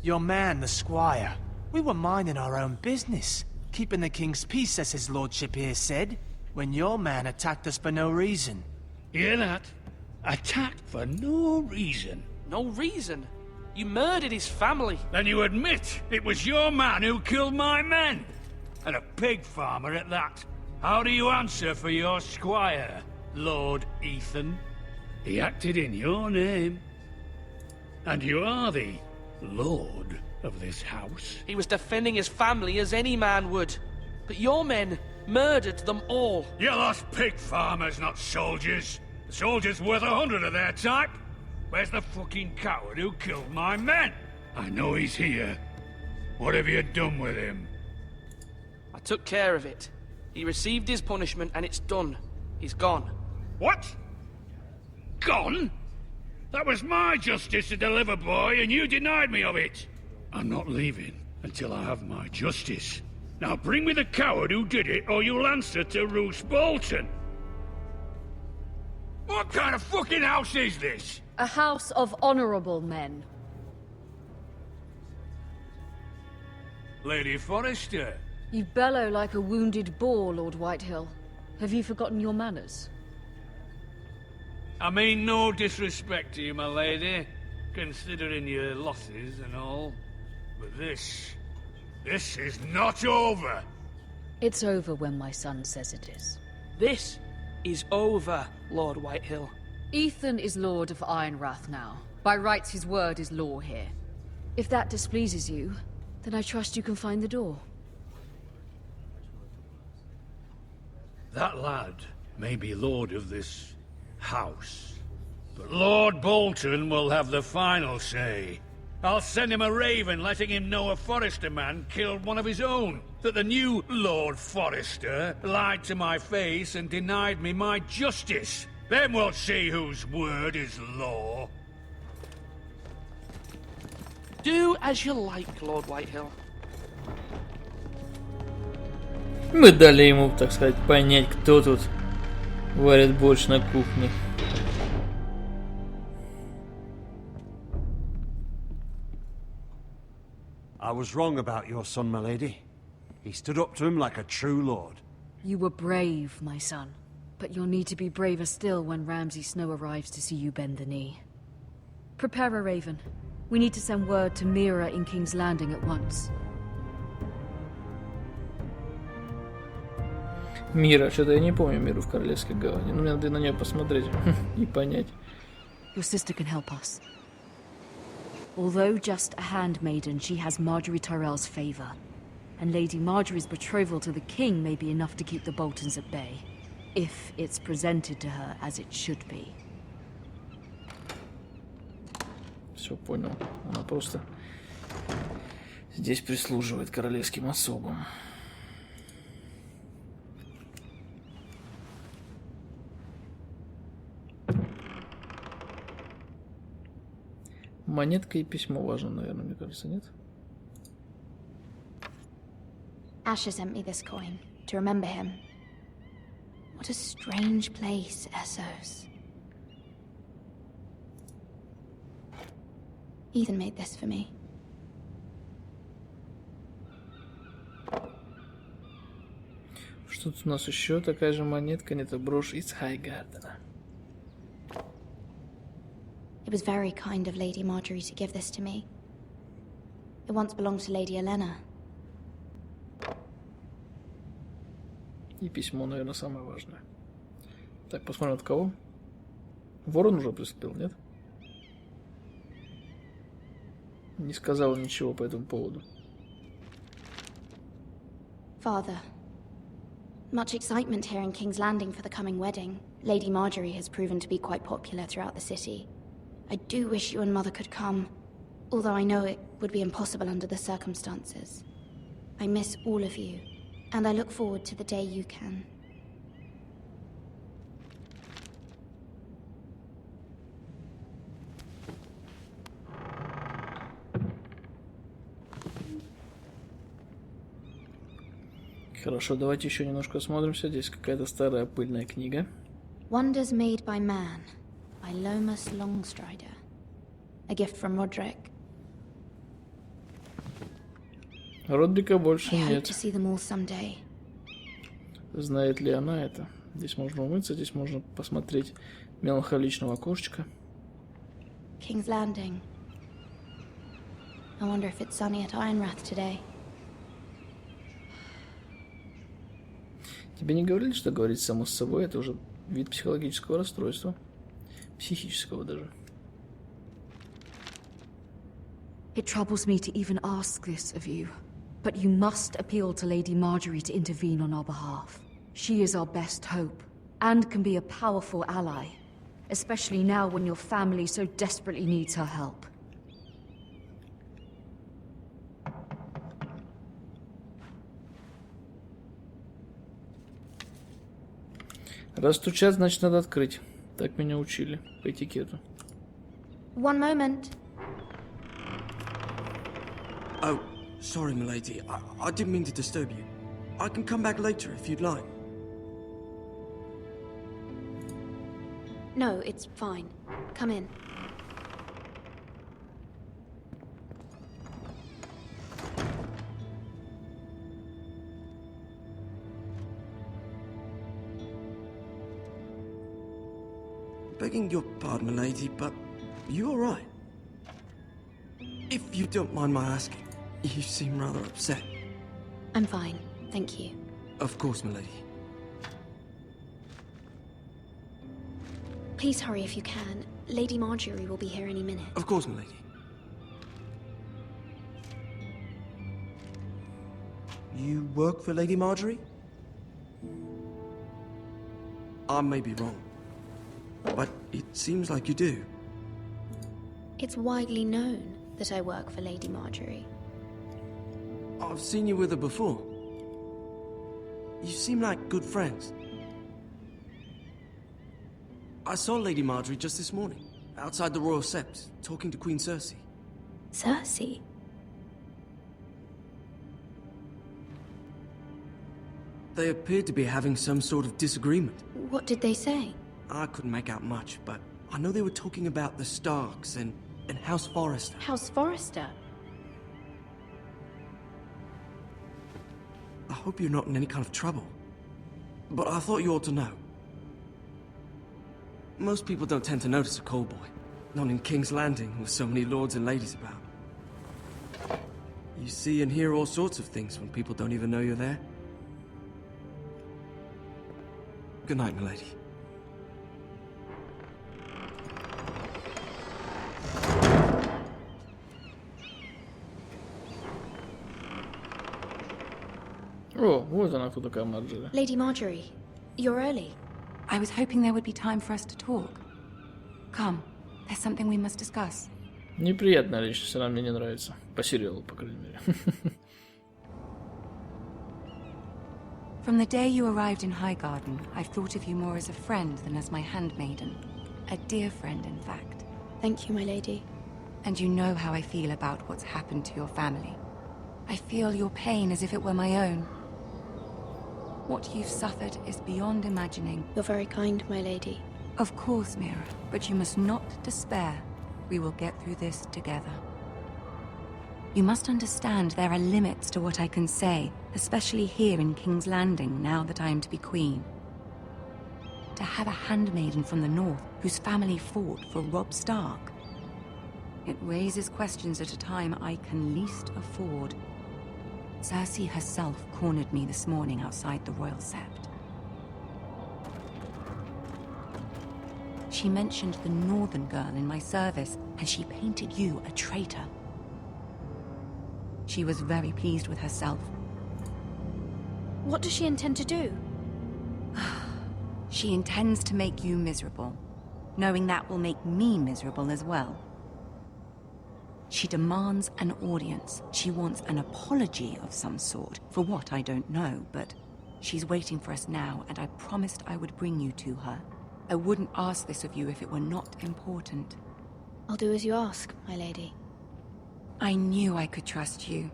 Your man, the squire. We were minding our own business, keeping the king's peace, as his lordship here said, when your man attacked us for no reason. Hear that? Attacked for no reason. No reason? You murdered his family. Then you admit it was your man who killed my men. And a pig farmer at that. How do you answer for your squire, Lord Ethan? He acted in your name. And you are the Lord of this house. He was defending his family as any man would. But your men murdered them all. You lost pig farmers, not soldiers. The soldiers worth 100 of their type. Where's the fucking coward who killed my men? I know he's here. What have you done with him? I took care of it. He received his punishment and it's done. He's gone. What? Gone? That was my justice to deliver, boy, and you denied me of it. I'm not leaving until I have my justice. Now bring me the coward who did it, or you'll answer to Roose Bolton. What kind of fucking house is this? A house of honorable men. Lady Forrester. You bellow like a wounded boar, Lord Whitehill. Have you forgotten your manners? I mean no disrespect to you, my lady, considering your losses and all. But this is not over. It's over when my son says it is. This is over, Lord Whitehill. Ethan is Lord of Ironrath now. By rights, his word is law here. If that displeases you, then I trust you can find the door. That lad may be lord of this house, but Lord Bolton will have the final say. I'll send him a raven letting him know a Forrester man killed one of his own. That the new Lord Forrester lied to my face and denied me my justice. Then we'll see whose word is law. Do as you like, Lord Whitehill. Мы дали ему, так сказать, понять, кто тут варит борщ на кухне. I was wrong about your son, my lady. He stood up to him like a true lord. You were brave, my son. But you'll need to be braver still when Ramsay Snow arrives to see you bend the knee. Prepare a raven. We need to send word to Mira in King's Landing at once. Мира, что-то я не помню Миру в Королевской гавани. Ну, мне надо на нее посмотреть и понять. Your sister can help us. Although just a handmaiden, she has Marjorie Tyrell's favor. And Lady Marjorie's betrothal to the king may be enough to keep the Boltons at bay. If it's presented to her as it should be. Все понял. Она просто здесь прислуживает королевским особам. Монетка и письмо важно, наверное, мне кажется, нет? Asher sent me this coin to remember him. What a strange place, Essos. Ethan made this for me. Что тут у нас еще? Такая же монетка, не то брошь из Хайгардена. It was very kind of Lady Marjorie to give this to me. It once belonged to Lady Elena. И письмо, наверное, самое важное. Так, посмотрим от кого. Ворон уже приступил, нет? Не сказал ничего по этому поводу. Father, much excitement here in King's Landing for the coming wedding. Lady Marjorie has proven to be quite popular throughout the city. I do wish you and Mother could come, although I know it would be impossible under the circumstances. I miss all of you, and I look forward to the day you can. Хорошо, давайте еще немножко осмотримся. Здесь какая-то старая пыльная книга. Wonders Made by Man by Lomas Longstrider. A gift from Roderick. Родрика больше I hope нет. to see them all someday. Знает ли она это? Здесь можно умыться, здесь можно посмотреть меланхоличного окошечка. King's Landing. I wonder if it's sunny at Ironrath today. Тебе не говорили, что говорить само с собой это уже вид психологического расстройства? Психического даже. It troubles me to even ask this of you, but you must appeal to Lady Marjorie to intervene on our behalf. She is our best hope, and can be a powerful ally, especially now when your family so desperately needs her help. Раз стучат, значит надо открыть. Так меня учили по этикету. One moment. Oh, sorry, milady. I didn't mean to disturb you. I can come back later if you'd like. No, it's fine. Come in. Begging your pardon, milady, but you all right? If you don't mind my asking, you seem rather upset. I'm fine, thank you. Of course, milady. Please hurry if you can. Lady Marjorie will be here any minute. Of course, milady. You work for Lady Marjorie? I may be wrong, but it seems like you do. It's widely known that I work for Lady Marjorie. I've seen you with her before. You seem like good friends. I saw Lady Marjorie just this morning, outside the Royal Sept, talking to Queen Cersei. Cersei? They appeared to be having some sort of disagreement. What did they say? I couldn't make out much, but I know they were talking about the Starks and House Forrester. House Forrester? I hope you're not in any kind of trouble. But I thought you ought to know. Most people don't tend to notice a call boy. Not in King's Landing with so many lords and ladies about. You see and hear all sorts of things when people don't even know you're there. Good night, milady. О, вот она кто такая Марджори. Lady Marjorie, you're early. I was hoping there would be time for us to talk. Come, there's something we must discuss. Неприятная личность, она мне не нравится. По сериалу, по крайней мере. From the day you arrived in Highgarden, I've thought of you more as a friend than as my handmaiden. A dear friend, in fact. Thank you, my lady. And you know how I feel about what's happened to your family. I feel your pain as if it were my own. What you've suffered is beyond imagining. You're very kind, my lady. Of course, Mira, but you must not despair. We will get through this together. You must understand there are limits to what I can say, especially here in King's Landing, now that I am to be queen. To have a handmaiden from the north whose family fought for Robb Stark. It raises questions at a time I can least afford. Cersei herself cornered me this morning outside the Royal Sept. She mentioned the northern girl in my service, and she painted you a traitor. She was very pleased with herself. What does she intend to do? She intends to make you miserable, knowing that will make me miserable as well. She demands an audience. She wants an apology of some sort. For what, I don't know, but she's waiting for us now, and I promised I would bring you to her. I wouldn't ask this of you if it were not important. I'll do as you ask, my lady. I knew I could trust you.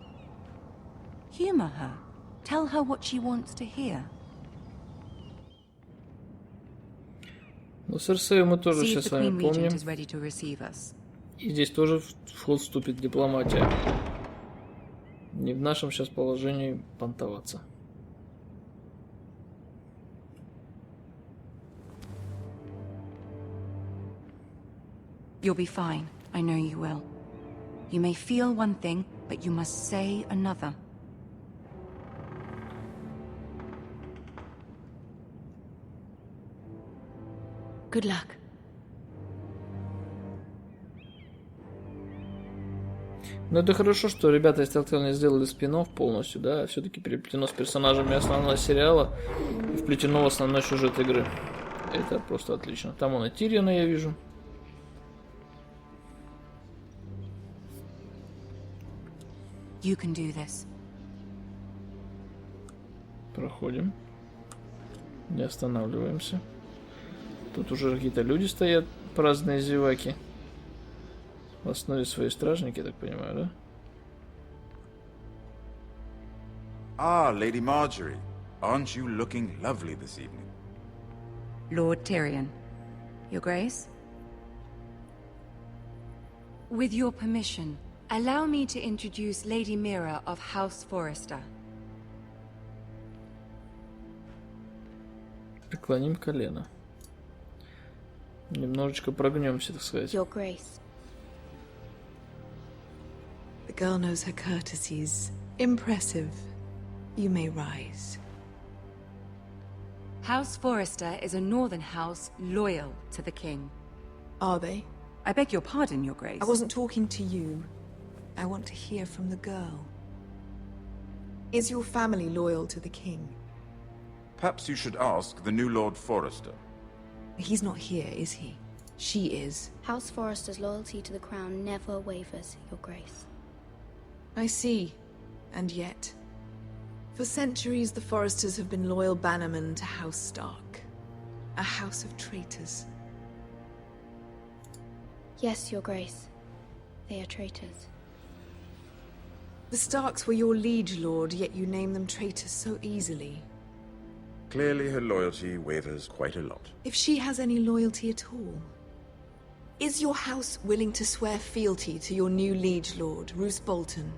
Humor her. Tell her what she wants to hear. Ну, Серсею мы тоже See сейчас if с the вами Queen помним. Regent is ready to receive us. И здесь тоже в ход вступит дипломатия. Не в нашем сейчас положении понтоваться. You'll be fine. I know you will. You may feel one thing, but you must say another. Good luck. Но это хорошо, что ребята из Telltale сделали спин-офф полностью, да, все-таки переплетено с персонажами основного сериала и вплетено в основной сюжет игры. Это просто отлично. Там он и Тириона я вижу. You can do this. Проходим. Не останавливаемся. Тут уже какие-то люди стоят, праздные зеваки. В основе свои стражники, я так понимаю, да? Ah, Lady Marjorie. Aren't you looking lovely this evening? Lord Tyrion. Your Grace? With your permission, allow me to introduce Lady Mira of House Forrester. Преклоним колено. Немножечко прогнемся, так сказать. Your Grace. The girl knows her courtesies. Impressive. You may rise. House Forrester is a northern house loyal to the king. Are they? I beg your pardon, Your Grace. I wasn't talking to you. I want to hear from the girl. Is your family loyal to the king? Perhaps you should ask the new Lord Forrester. He's not here, is he? She is. House Forrester's loyalty to the crown never wavers, Your Grace. I see. And yet... For centuries, the Forresters have been loyal bannermen to House Stark. A house of traitors. Yes, Your Grace. They are traitors. The Starks were your liege lord, yet you name them traitors so easily. Clearly her loyalty wavers quite a lot. If she has any loyalty at all. Is your house willing to swear fealty to your new liege lord, Roose Bolton?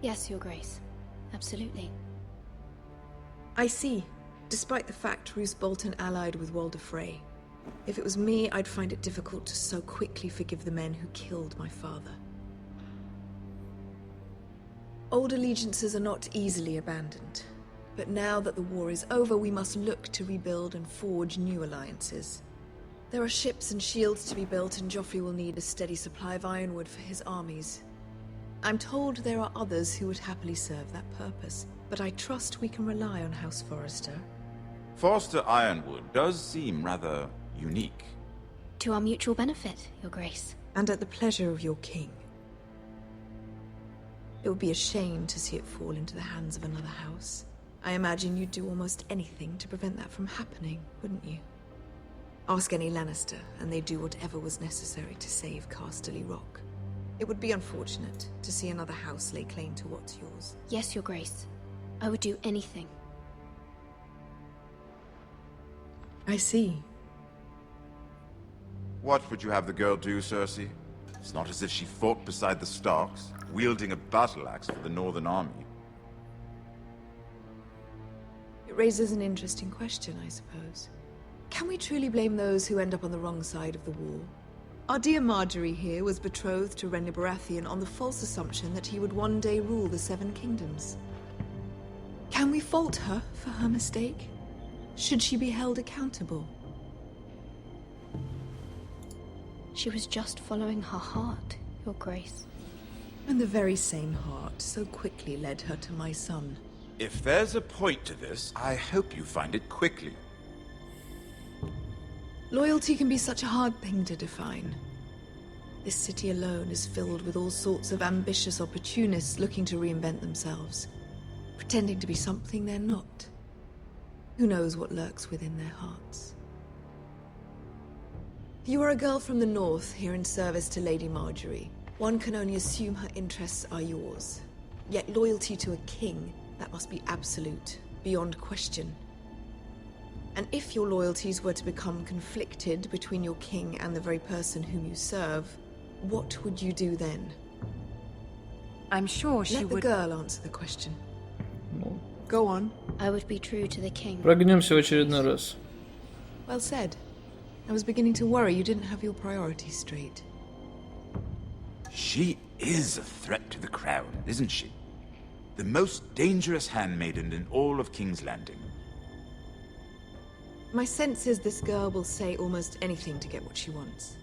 Yes, Your Grace. Absolutely. I see. Despite the fact Roose Bolton allied with Walder Frey. If it was me, I'd find it difficult to so quickly forgive the men who killed my father. Old allegiances are not easily abandoned. But now that the war is over, we must look to rebuild and forge new alliances. There are ships and shields to be built, and Joffrey will need a steady supply of ironwood for his armies. I'm told there are others who would happily serve that purpose, but I trust we can rely on House Forrester. Forster Ironwood does seem rather unique. To our mutual benefit, Your Grace. And at the pleasure of your king. It would be a shame to see it fall into the hands of another house. I imagine you'd do almost anything to prevent that from happening, wouldn't you? Ask any Lannister, and they'd do whatever was necessary to save Casterly Rock. It would be unfortunate to see another house lay claim to what's yours. Yes, Your Grace. I would do anything. I see. What would you have the girl do, Cersei? It's not as if she fought beside the Starks, wielding a battle axe for the Northern Army. It raises an interesting question, I suppose. Can we truly blame those who end up on the wrong side of the wall? Our dear Marjorie here was betrothed to Renly Baratheon on the false assumption that he would one day rule the Seven Kingdoms. Can we fault her for her mistake? Should she be held accountable? She was just following her heart, Your Grace. And the very same heart so quickly led her to my son. If there's a point to this, I hope you find it quickly. Loyalty can be such a hard thing to define. This city alone is filled with all sorts of ambitious opportunists looking to reinvent themselves, pretending to be something they're not. Who knows what lurks within their hearts? You are a girl from the north here in service to Lady Marjorie. One can only assume her interests are yours. Yet loyalty to a king, that must be absolute, beyond question. And if your loyalties were to become conflicted between your king and the very person whom you serve, what would you do then? I'm sure she would... Let the girl answer the question. Ну, Go on. I would be true to the king. Прогнемся в очередной раз. Well said. I was beginning to worry you didn't have your priorities straight. She is a threat to the crown, isn't she? The most dangerous handmaiden in all of King's Landing. My sense is this girl will say almost anything to get what she wants.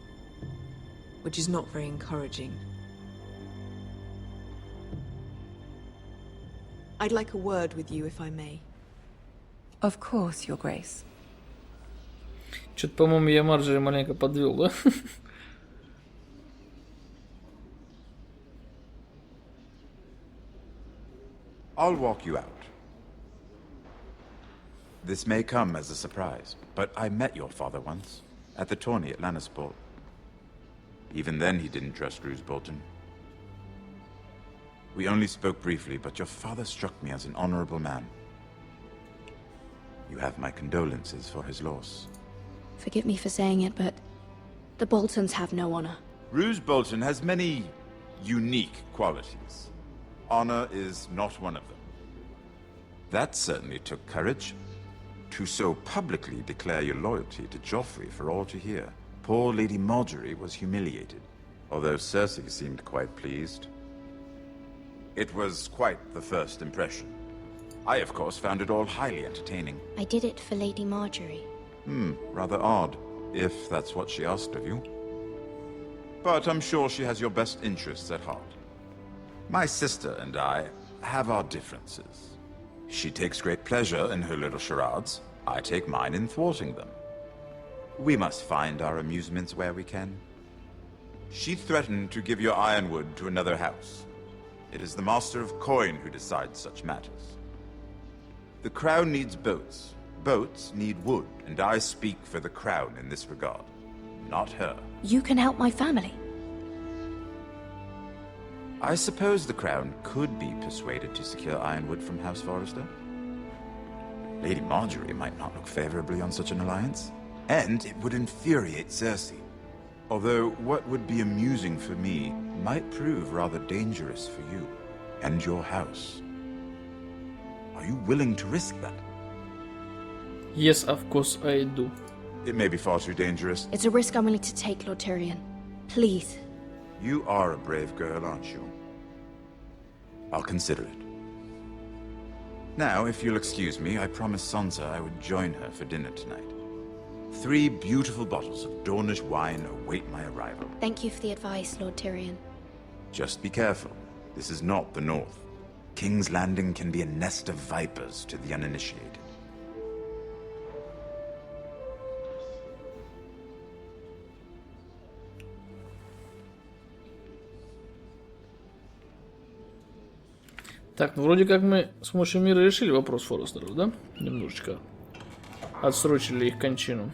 Which is not very encouraging. I'd like a word with you, if I may. Of course, Your Grace. Что-то, по-моему, я Марджори маленько подвел, да? I'll walk you out. This may come as a surprise, but I met your father once, at the tourney at Lannisport. Even then he didn't trust Roose Bolton. We only spoke briefly, but your father struck me as an honorable man. You have my condolences for his loss. Forgive me for saying it, but the Boltons have no honor. Roose Bolton has many unique qualities. Honor is not one of them. That certainly took courage. To so publicly declare your loyalty to Joffrey for all to hear. Poor Lady Marjorie was humiliated, although Cersei seemed quite pleased. It was quite the first impression. I, of course, found it all highly entertaining. I did it for Lady Marjorie. Rather odd, if that's what she asked of you. But I'm sure she has your best interests at heart. My sister and I have our differences. She takes great pleasure in her little charades. I take mine in thwarting them. We must find our amusements where we can. She threatened to give your ironwood to another house. It is the Master of Coin who decides such matters. The Crown needs boats. Boats need wood, and I speak for the Crown in this regard, not her. You can help my family. I suppose the Crown could be persuaded to secure ironwood from House Forrester. Lady Marjorie might not look favorably on such an alliance, and it would infuriate Cersei. Although what would be amusing for me might prove rather dangerous for you and your house. Are you willing to risk that? Yes, of course I do. It may be far too dangerous. It's a risk I'm willing to take, Lord Tyrion. Please. You are a brave girl, aren't you? I'll consider it. Now, if you'll excuse me, I promised Sansa I would join her for dinner tonight. 3 beautiful bottles of Dornish wine await my arrival. Thank you for the advice, Lord Tyrion. Just be careful. This is not the North. King's Landing can be a nest of vipers to the uninitiated. Так, ну вроде как мы с помощью мира решили вопрос Форестеров, да? Немножечко отсрочили их кончину.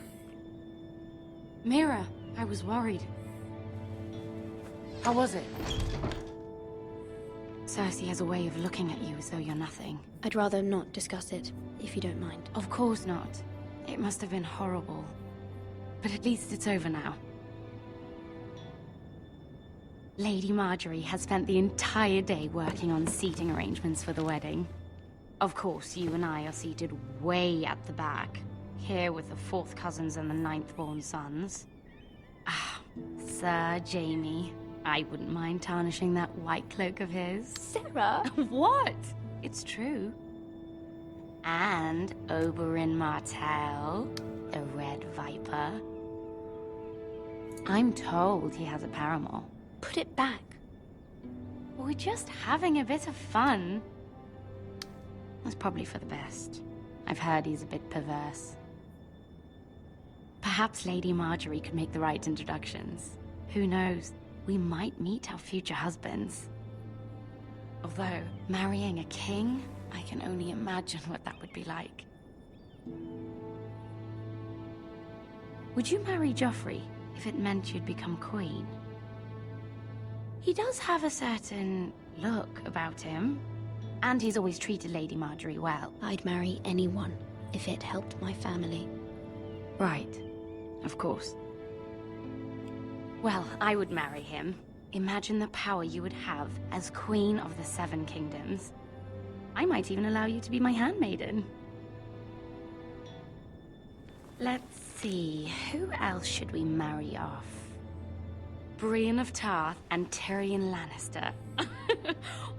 Mira, I was worried. How was it? Cersei has a way of looking at you as though you're nothing. I'd rather not discuss it, if you don't mind. Of course not. It must have been horrible. But at least it's over now. Lady Marjorie has spent the entire day working on seating arrangements for the wedding. Of course, you and I are seated way at the back, here with the 4th cousins and the 9th-born sons. Ah, Sir Jaime. I wouldn't mind tarnishing that white cloak of his. Sarah? What? It's true. And Oberyn Martell, the Red Viper. I'm told he has a paramour. Put it back. We're just having a bit of fun. That's probably for the best. I've heard he's a bit perverse. Perhaps Lady Marjorie could make the right introductions. Who knows? We might meet our future husbands. Although, marrying a king, I can only imagine what that would be like. Would you marry Joffrey if it meant you'd become queen? He does have a certain look about him, and he's always treated Lady Marjorie well. I'd marry anyone if it helped my family. Right, of course. Well, I would marry him. Imagine the power you would have as Queen of the 7 Kingdoms. I might even allow you to be my handmaiden. Let's see, who else should we marry off? Brienne of Tarth and Tyrion Lannister.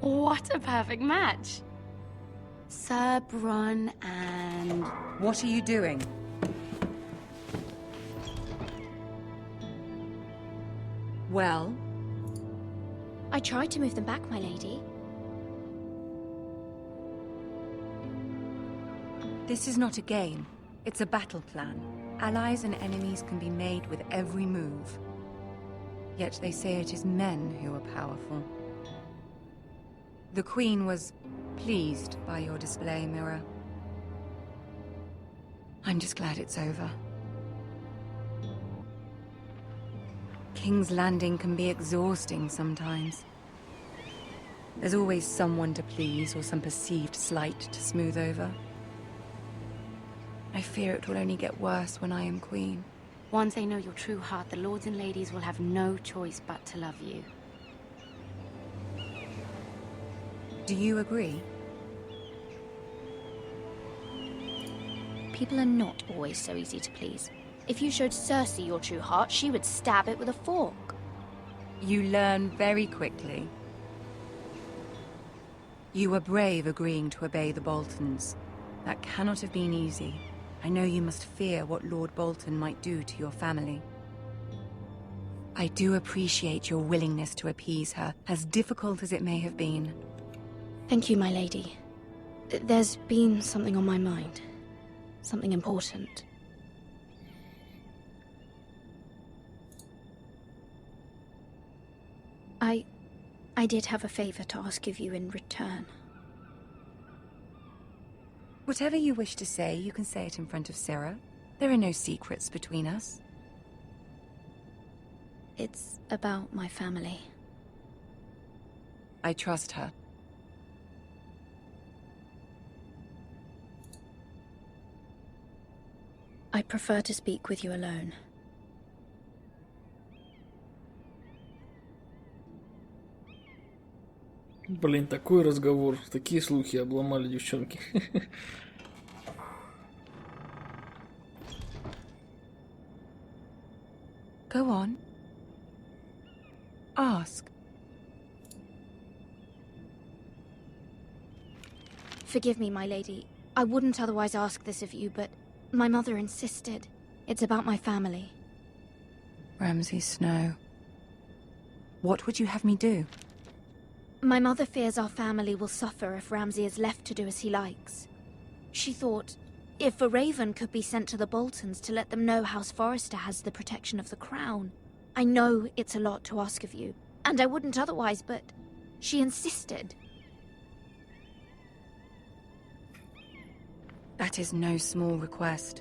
What a perfect match! Sir Bronn and... What are you doing? Well? I tried to move them back, my lady. This is not a game. It's a battle plan. Allies and enemies can be made with every move. Yet they say it is men who are powerful. The Queen was pleased by your display, Mira. I'm just glad it's over. King's Landing can be exhausting sometimes. There's always someone to please or some perceived slight to smooth over. I fear it will only get worse when I am queen. Once they know your true heart, the lords and ladies will have no choice but to love you. Do you agree? People are not always so easy to please. If you showed Cersei your true heart, she would stab it with a fork. You learn very quickly. You were brave agreeing to obey the Boltons. That cannot have been easy. I know you must fear what Lord Bolton might do to your family. I do appreciate your willingness to appease her, as difficult as it may have been. Thank you, my lady. There's been something on my mind. Something important. I did have a favor to ask of you in return. Whatever you wish to say, you can say it in front of Sarah. There are no secrets between us. It's about my family. I trust her. I prefer to speak with you alone. Блин, такой разговор, такие слухи обломали девчонки. Go on. Ask. Forgive me, my lady. I wouldn't otherwise ask this of you, but my mother insisted. It's about my family. Ramsay Snow. What would you have me do? My mother fears our family will suffer if Ramsay is left to do as he likes. She thought, if a raven could be sent to the Boltons to let them know House Forrester has the protection of the crown. I know it's a lot to ask of you, and I wouldn't otherwise, but she insisted. That is no small request,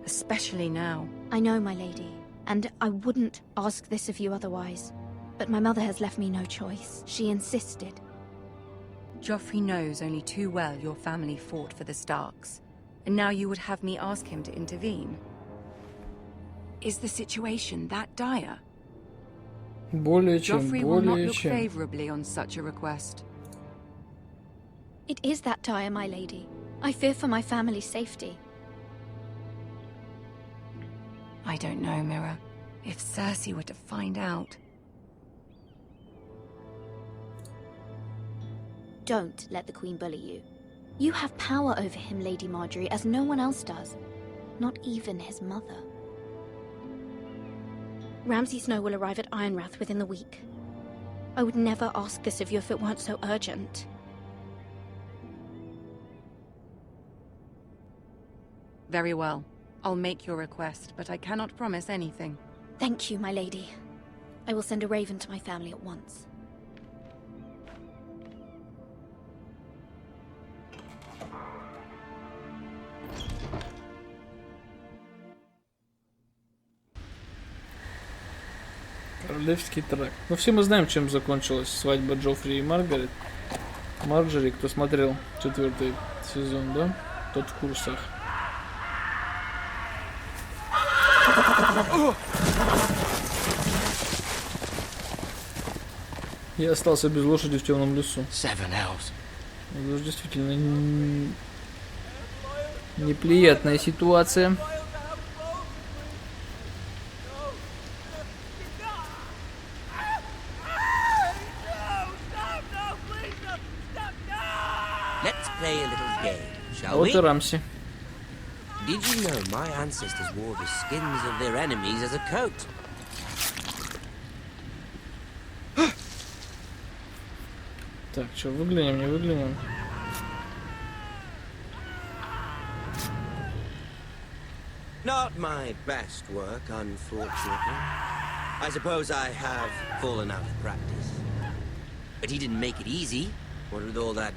especially now. I know, my lady, and I wouldn't ask this of you otherwise. But my mother has left me no choice. She insisted. Joffrey knows only too well your family fought for the Starks, and now you would have me ask him to intervene. Is the situation that dire? Более чем, Joffrey will not более look чем. favorably on such a request. It is that dire, my lady. I fear for my family's safety. I don't know, Mira. If Cersei were to find out... Don't let the Queen bully you. You have power over him, Lady Marjorie, as no one else does. Not even his mother. Ramsay Snow will arrive at Ironrath within the week. I would never ask this of you if it weren't so urgent. Very well. I'll make your request, but I cannot promise anything. Thank you, my lady. I will send a raven to my family at once. Королевский тракт. Ну, все мы знаем, чем закончилась свадьба Джоффри и Марджери, кто смотрел 4-й сезон, да? Тот в курсах. Я остался без лошади в темном лесу. Это же действительно неприятная ситуация. Let's play a little game, shall Вот we? и Рамси. Did you know my ancestors wore the skins of their enemies as a coat? Так, что, выглянем, не выглянем? Not my best work, unfortunately. I suppose I have fallen out of practice. But he didn't make it easy, what with all that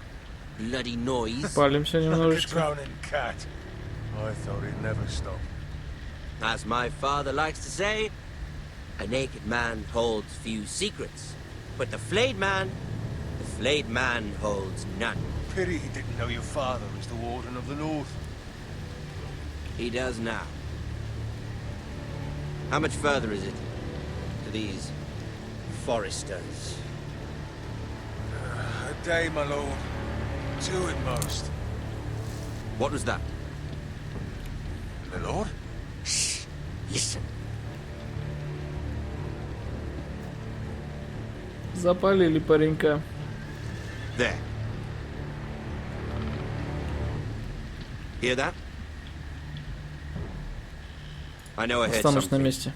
bloody noise. Палимся немножечко. Drowning cat. I thought he'd never stop. As my father likes to say, a naked man holds few secrets. But the flayed man, the flayed man holds none. Pity he didn't know your father was the Warden of the North. He does now. How much further is it to these foresters? A day, my lord. 2 at most. What was that? My lord? Shh! Listen. Запалили паренька. There. Hear that? I know I heard Останусь на something. месте.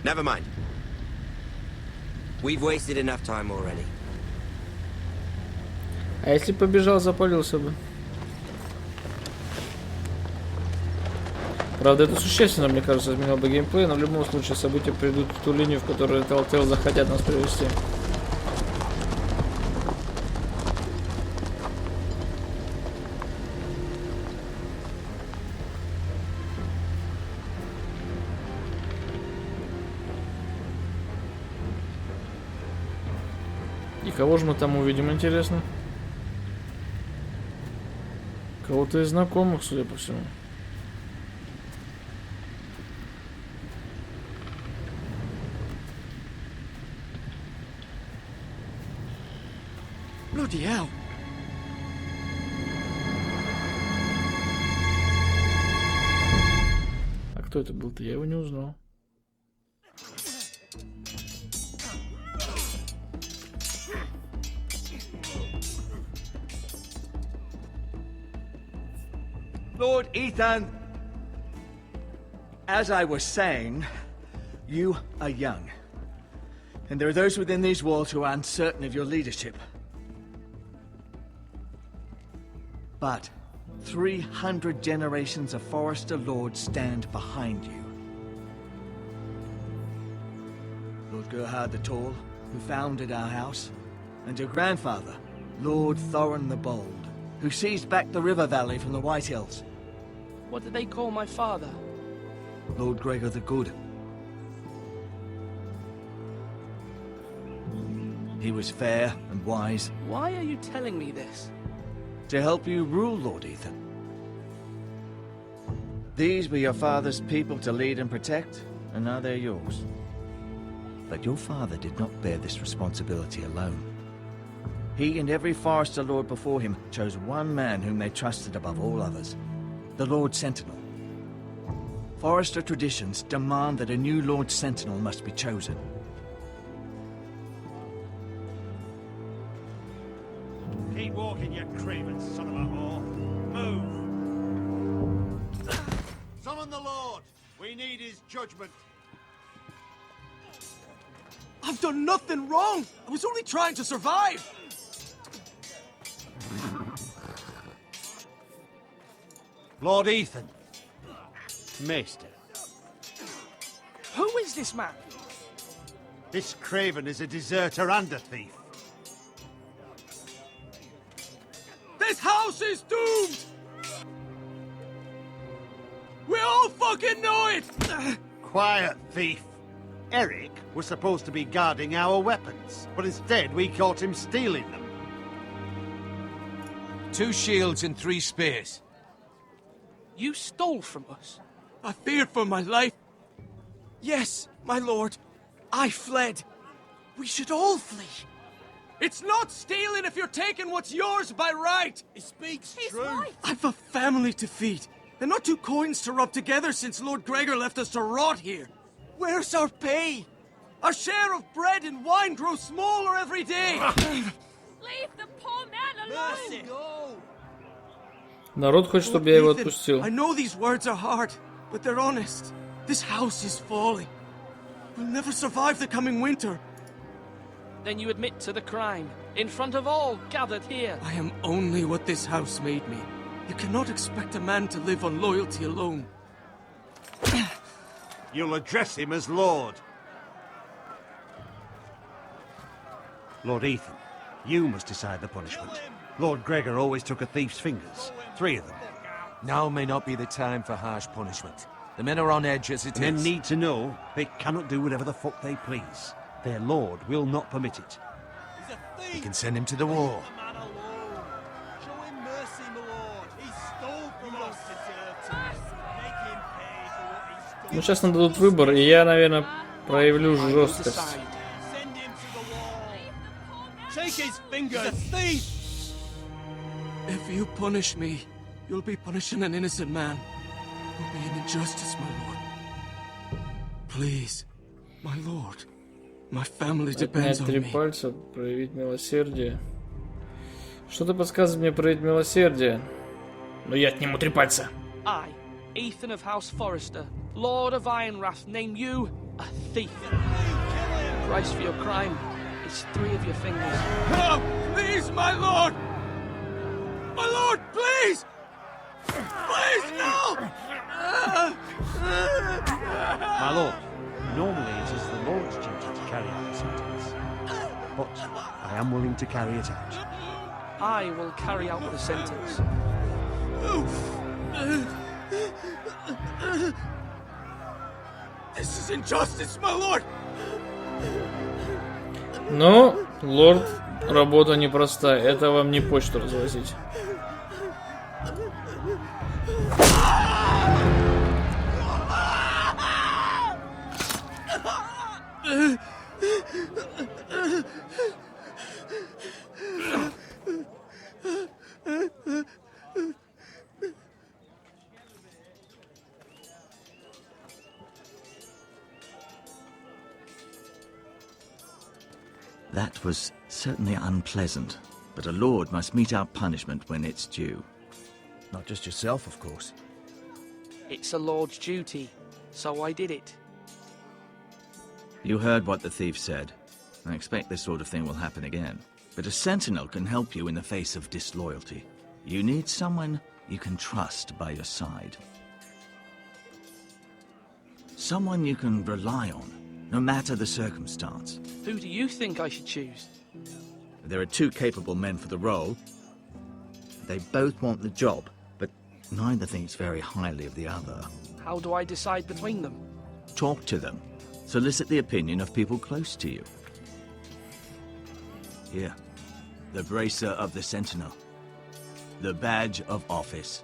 Never mind. We've wasted enough time already. А если побежал, запалился бы. Правда, это существенно, мне кажется, изменило бы геймплей, но в любом случае события придут в ту линию, в которую Telltale захотят нас привести. И кого же мы там увидим, интересно? Кого-то из знакомых, судя по всему. Bloody hell. А кто это был-то? Я его не узнал. Lord Ethan, as I was saying, you are young. And there are those within these walls who are uncertain of your leadership. But 300 generations of Forester Lords stand behind you. Lord Gerhard the Tall, who founded our house, and your grandfather, Lord Thorin the Bold, who seized back the river valley from the White Hills. What did they call my father? Lord Gregor the Good. He was fair and wise. Why are you telling me this? To help you rule, Lord Ethan. These were your father's people to lead and protect, and now they're yours. But your father did not bear this responsibility alone. He and every Forester Lord before him chose one man whom they trusted above all others, the Lord Sentinel. Forester traditions demand that a new Lord Sentinel must be chosen. Keep walking, you craven son of a whore. Move! Summon the Lord! We need his judgment. I've done nothing wrong! I was only trying to survive! Lord Ethan. Maester. Who is this man? This craven is a deserter and a thief. This house is doomed! We all fucking know it! Quiet, thief. Eric was supposed to be guarding our weapons, but instead we caught him stealing them. 2 shields and 3 spears. You stole from us. I feared for my life. Yes, my lord. I fled. We should all flee. It's not stealing if you're taking what's yours by right. He speaks true. I've a family to feed, and not 2 coins to rub together since Lord Gregor left us to rot here. Where's our pay? Our share of bread and wine grows smaller every day. Leave the poor man alone! Mercy. No. Народ хочет, чтобы я его отпустил. I know these words are hard, but they're honest. This house is falling. We'll never survive the coming winter. Then you admit to the crime, in front of all gathered here. I am only what this house made me. You cannot expect a man to live on loyalty alone. You'll address him as Lord. Lord Ethan, you must decide the punishment. Lord Gregor always took a thief's fingers. 3 of them. Now may not be the time for harsh punishment. The men are on edge as it Men is. need to know they cannot do whatever the fuck they please. Their lord will not permit it. We can send him to the war. Show him mercy, my lord. He stole from us. Make him pay for what he stole. Ну, сейчас нам дадут выбор, и я, наверное, проявлю жесткость. Send him to the wall. Take his fingers. He's a thief. If you punish me, you'll be punishing an innocent man. You'll be an injustice, my lord. Please, my lord. My family depends Отнять on 3 me. пальца, проявить милосердие. Что-то подсказывает мне проявить милосердие. Но я отниму 3 пальца. I, Ethan of House Forrester, Lord of Ironwrath, name you a thief. The price for your crime is 3 of your fingers. No, please, my lord. My lord, please. Please, no. My lord, normally it is the lord's duty to carry out the sentence. But I am willing to carry it out. I will carry out the sentence. This is injustice, my lord. Но, лорд, работа непростая. Это вам не почту развозить. That was certainly unpleasant, but a lord must mete out punishment when it's due. Not just yourself, of course. It's a lord's duty, so I did it. You heard what the thief said. I expect this sort of thing will happen again. But a sentinel can help you in the face of disloyalty. You need someone you can trust by your side. Someone you can rely on, no matter the circumstance. Who do you think I should choose? There are 2 capable men for the role. They both want the job, but neither thinks very highly of the other. How do I decide between them? Talk to them. Solicit the opinion of people close to you. Here, the bracer of the Sentinel. The badge of office.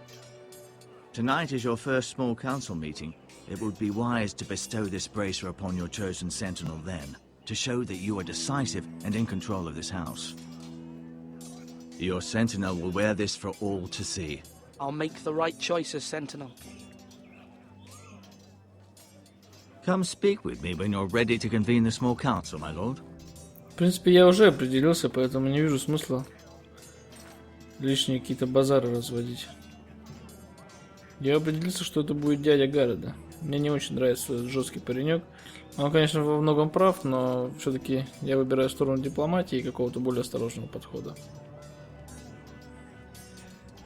Tonight is your first small council meeting. It would be wise to bestow this bracer upon your chosen Sentinel then, to show that you are decisive and in control of this house. Your Sentinel will wear this for all to see. I'll make the right choice as Sentinel. Come speak with me when you're ready to convene the small council, my lord. В принципе, я уже определился, поэтому не вижу смысла лишние какие-то базары разводить. Я определился, что это будет дядя Гарреда. Мне не очень нравится этот жесткий паренек. Он, конечно, во многом прав, но все-таки я выбираю сторону дипломатии и какого-то более осторожного подхода.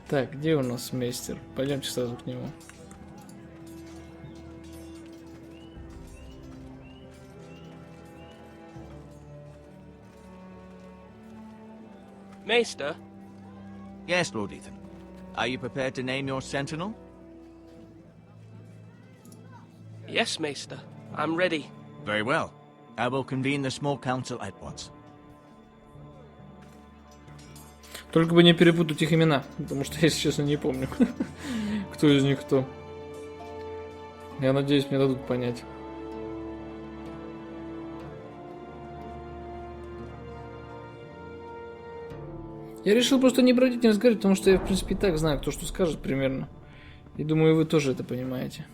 Так, где у нас мейстер? Пойдемте сразу к нему. Maester? Yes, Lord Ethan. Are you prepared to name your Sentinel? Yes, Maester. I'm ready. Very well. I will convene the small council at once. Только бы не перепутать их имена, потому что я, если честно, не помню, кто из них кто. Я надеюсь, мне дадут понять. Я решил просто не бродить, не разговаривать, потому что я, в принципе, и так знаю, кто что скажет примерно. И думаю, вы тоже это понимаете.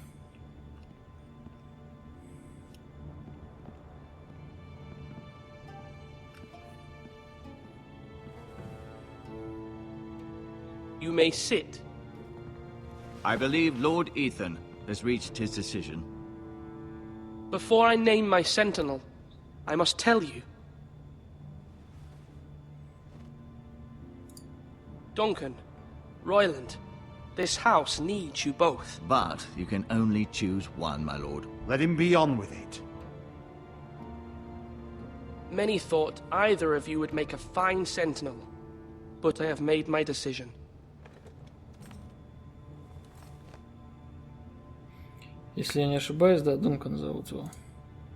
You may sit. I believe Lord Ethan has reached his decision. Before I name my Sentinel, I must tell you. Duncan, Royland, this house needs you both. But you can only choose one, my lord. Let him be on with it. Many thought either of you would make a fine Sentinel, but I have made my decision. Если я не ошибаюсь, да, Дункан зовут его.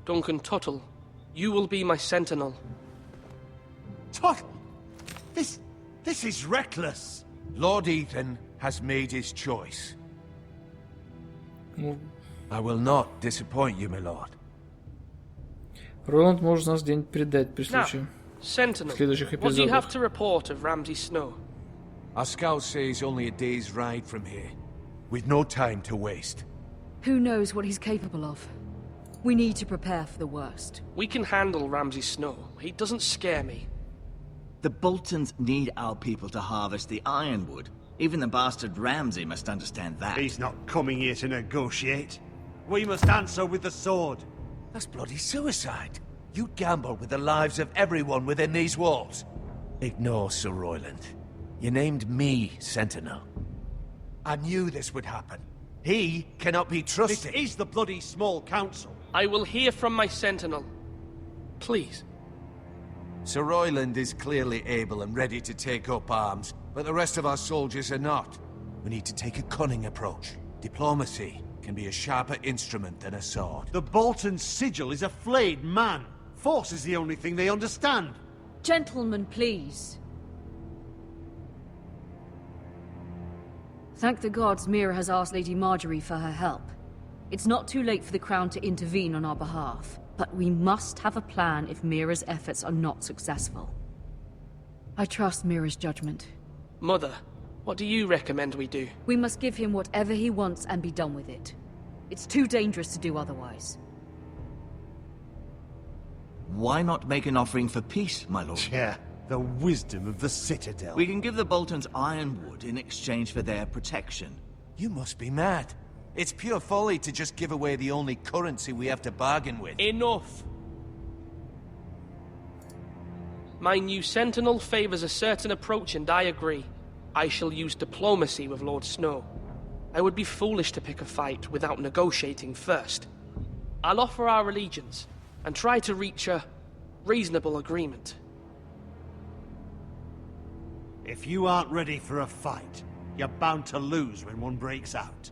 Duncan Tuttle, you will be my sentinel. Tuttle? This is reckless. Lord Ethan has made his choice. I will not disappoint you, my lord. Роланд может нас где-нибудь предать при Now, случае. Sentinel, Следующих what do you have эпизодах. to report of Ramsay Snow? Our scouts say he's only a day's ride from here. We've no time to waste. Who knows what he's capable of? We need to prepare for the worst. We can handle Ramsay Snow. He doesn't scare me. The Boltons need our people to harvest the ironwood. Even the bastard Ramsay must understand that. He's not coming here to negotiate. We must answer with the sword. That's bloody suicide. You gamble with the lives of everyone within these walls. Ignore Sir Royland. You named me Sentinel. I knew this would happen. He cannot be trusted. This is the bloody small council. I will hear from my sentinel. Please. Sir Royland is clearly able and ready to take up arms, but the rest of our soldiers are not. We need to take a cunning approach. Diplomacy can be a sharper instrument than a sword. The Bolton sigil is a flayed man. Force is the only thing they understand. Gentlemen, please. Thank the gods Mira has asked Lady Marjorie for her help. It's not too late for the Crown to intervene on our behalf, but we must have a plan if Mira's efforts are not successful. I trust Mira's judgment. Mother, what do you recommend we do? We must give him whatever he wants and be done with it. It's too dangerous to do otherwise. Why not make an offering for peace, my lord? Yeah, the wisdom of the Citadel. We can give the Boltons ironwood in exchange for their protection. You must be mad. It's pure folly to just give away the only currency we have to bargain with. Enough! My new sentinel favors a certain approach, and I agree. I shall use diplomacy with Lord Snow. I would be foolish to pick a fight without negotiating first. I'll offer our allegiance, and try to reach a reasonable agreement. If you aren't ready for a fight, you're bound to lose when one breaks out.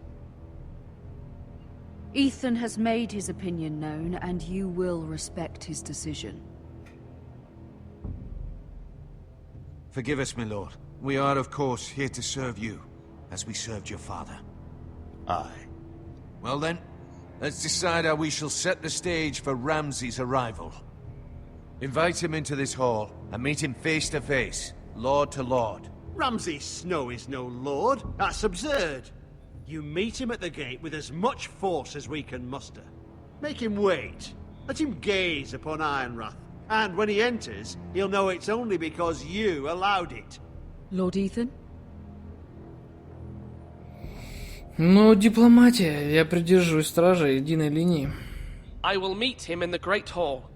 Ethan has made his opinion known, and you will respect his decision. Forgive us, my lord. We are, of course, here to serve you, as we served your father. Aye. Well then, let's decide how we shall set the stage for Ramsay's arrival. Invite him into this hall, and meet him face to face, lord to lord. Ramsay Snow is no lord. That's absurd. You meet him at the gate with as much force as we can muster. Make him wait. Let him gaze upon Ironrath. And when he enters, he'll know it's only because you allowed it. Lord Ethan? Ну, дипломатия. Я придерживаюсь стража единой линии. I will meet him in the Great Hall.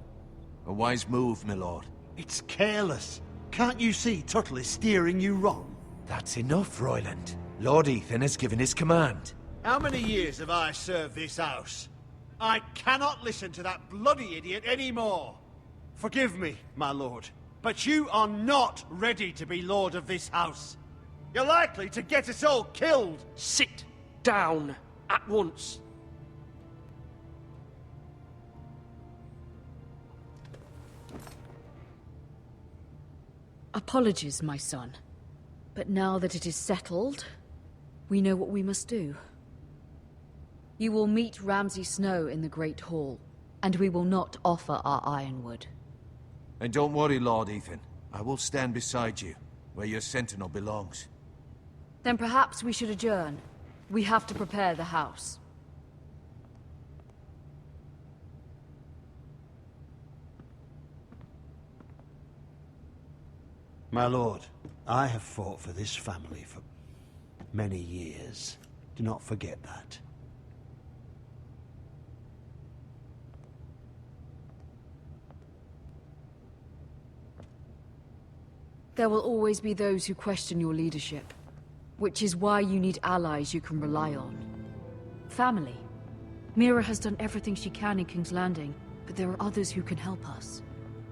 A wise move, my lord. It's careless. Can't you see Tuttle is steering you wrong? That's enough, Royland. Lord Ethan has given his command. How many years have I served this house? I cannot listen to that bloody idiot anymore. Forgive me, my lord, but you are not ready to be lord of this house. You're likely to get us all killed. Sit down at once. Apologies, my son. But now that it is settled, we know what we must do. You will meet Ramsay Snow in the Great Hall, and we will not offer our ironwood. And don't worry, Lord Ethan. I will stand beside you, where your sentinel belongs. Then perhaps we should adjourn. We have to prepare the house. My lord, I have fought for this family for many years. Do not forget that. There will always be those who question your leadership, which is why you need allies you can rely on. Family. Mira has done everything she can in King's Landing, but there are others who can help us.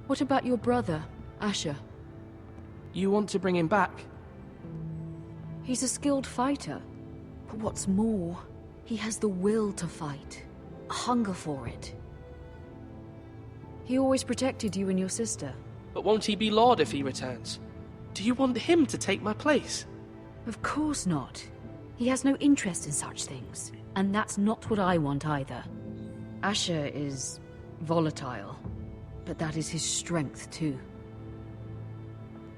What about your brother, Asher? You want to bring him back? He's a skilled fighter, but what's more, He has the will to fight, a hunger for it. He always protected you and your sister. But won't he be Lord if he returns? Do you want him to take my place? Of course not. He has no interest in such things. And that's not what I want either. Asher is volatile, but that is his strength too.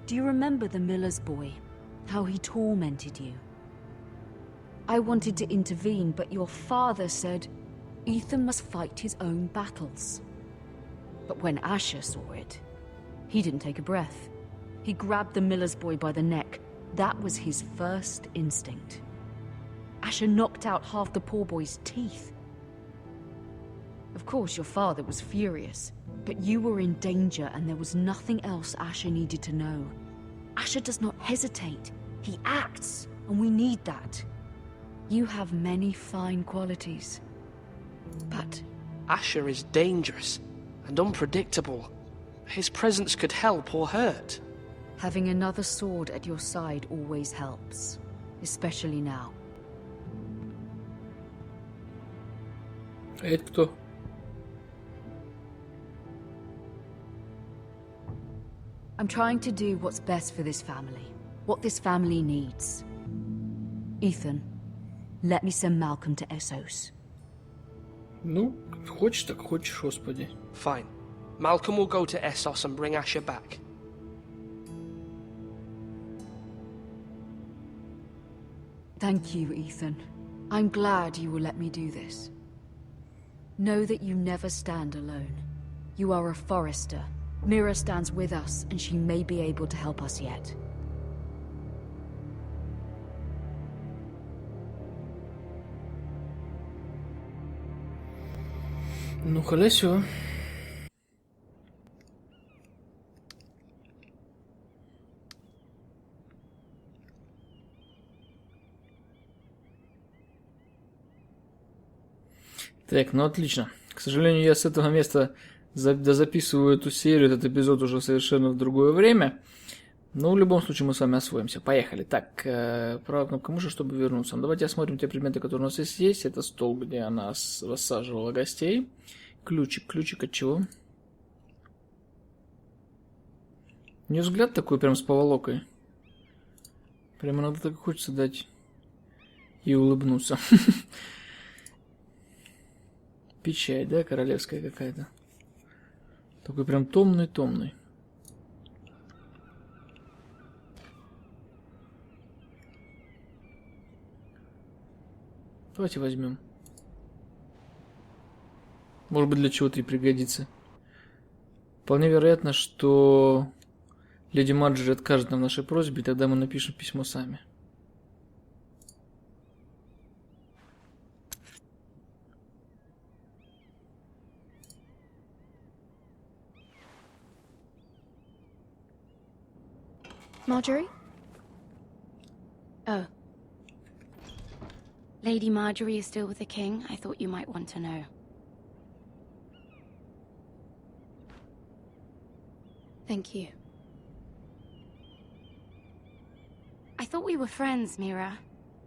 Do you remember the miller's boy? How he tormented you? I wanted to intervene, but your father said Ethan must fight his own battles. But when Asher saw it, he didn't take a breath. He grabbed the miller's boy by the neck. That was his first instinct. Asher knocked out half the poor boy's teeth. Of course, your father was furious, but you were in danger and there was nothing else Asher needed to know. Asher does not hesitate. He acts, and we need that. You have many fine qualities, but... Asher is dangerous and unpredictable. His presence could help or hurt. Having another sword at your side always helps, especially now. А это кто? I'm trying to do what's best for this family, what this family needs. Ethan, let me send Malcolm to Essos. Ну, хочешь так хочешь, господи. Fine. Malcolm will go to Essos and bring Asher back. Thank you, Ethan. I'm glad you will let me do this. Know that you never stand alone. You are a forester. Mira stands with us, and she may be able to help us yet. Ну, хорошо. Так, ну отлично. К сожалению, я с этого места записываю эту серию, этот эпизод уже совершенно в другое время. Но в любом случае мы с вами освоимся. Поехали. Так, правая кнопка мыши, чтобы вернуться. Ну, давайте осмотрим те предметы, которые у нас здесь есть. Это стол, где она рассаживала гостей. Ключик. Ключик от чего? У нее взгляд такой прям с поволокой. Прям иногда так хочется дать и улыбнуться. Печать, да, королевская какая-то. Такой прям томный-томный. Давайте возьмем. Может быть, для чего-то и пригодится. Вполне вероятно, что леди Марджори откажет нам в нашей просьбе, и тогда мы напишем письмо сами. Marjorie? Oh. Lady Marjorie is still with the king. I thought you might want to know. Thank you. I thought we were friends, Mira.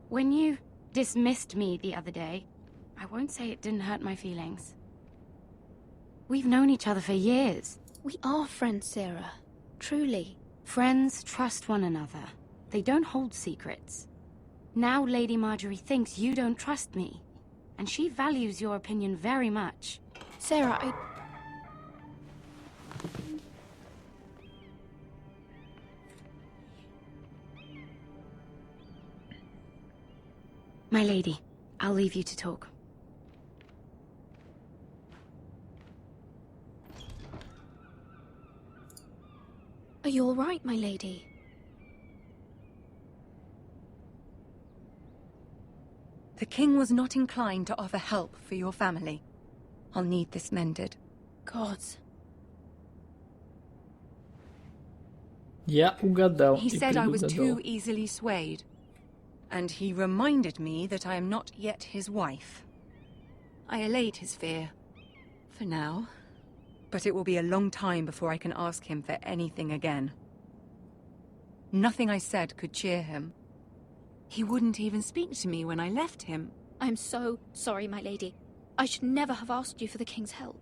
When you dismissed me the other day, I won't say it didn't hurt my feelings. We've known each other for years. We are friends, Sarah. Truly. Friends trust one another. They don't hold secrets. Now Lady Marjorie thinks you don't trust me, and she values your opinion very much. Sarah, My lady, I'll leave you to talk. Are you all right, my lady? The king was not inclined to offer help for your family. I'll need this mended. Gods. Я угадал. He said I was too easily swayed. And he reminded me that I am not yet his wife. I allayed his fear. For now. But it will be a long time before I can ask him for anything again. Nothing I said could cheer him. He wouldn't even speak to me when I left him. I am so sorry, my lady. I should never have asked you for the king's help.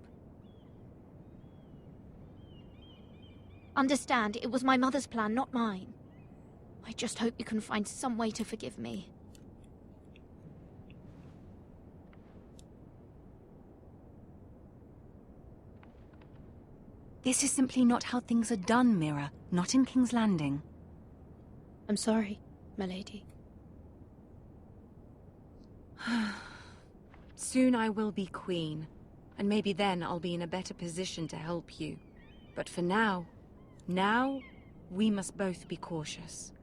Understand, it was my mother's plan, not mine. I just hope you can find some way to forgive me. This is simply not how things are done, Mira. Not in King's Landing. I'm sorry, my lady. Soon I will be queen, and maybe then I'll be in a better position to help you. But for now, we must both be cautious.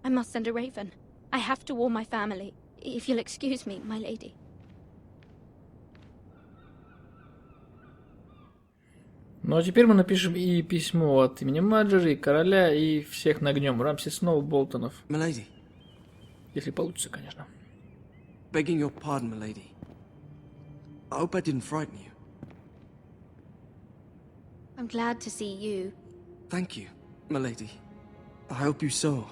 I must send a raven. I have to warn my family. If you'll excuse me, my lady. Ну а теперь мы напишем и письмо от имени Маджери, короля и всех нагнем. Рамси Сноу, Болтонов. Milady. Если получится, конечно. Begging your pardon, milady. I hope I didn't frighten you. I'm glad to see you. Thank you, milady. I hope you saw.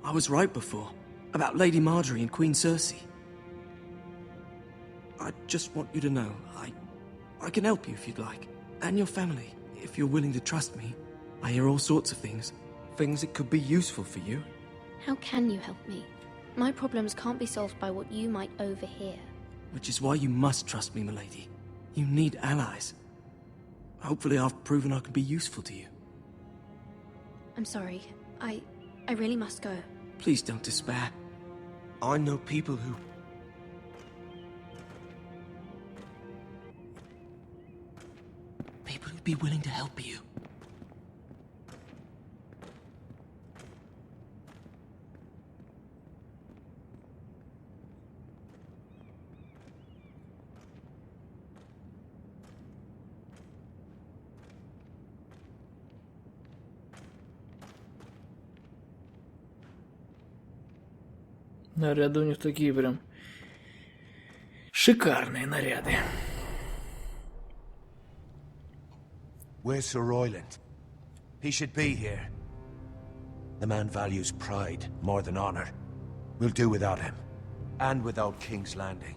I was right before. About Lady Marjorie and Queen Cersei. I just want you to know, I can help you if you'd like. And your family, if you're willing to trust me. I hear all sorts of things. Things that could be useful for you. How can you help me? My problems can't be solved by what you might overhear. Which is why you must trust me, milady. You need allies. Hopefully I've proven I can be useful to you. I'm sorry. I really must go. Please don't despair. I know people who... People who'd be willing to help you. Наряды у них такие прям шикарные наряды. Where's Sir Royland? He should be here. The man values pride more than honor. We'll do without him. And without King's Landing.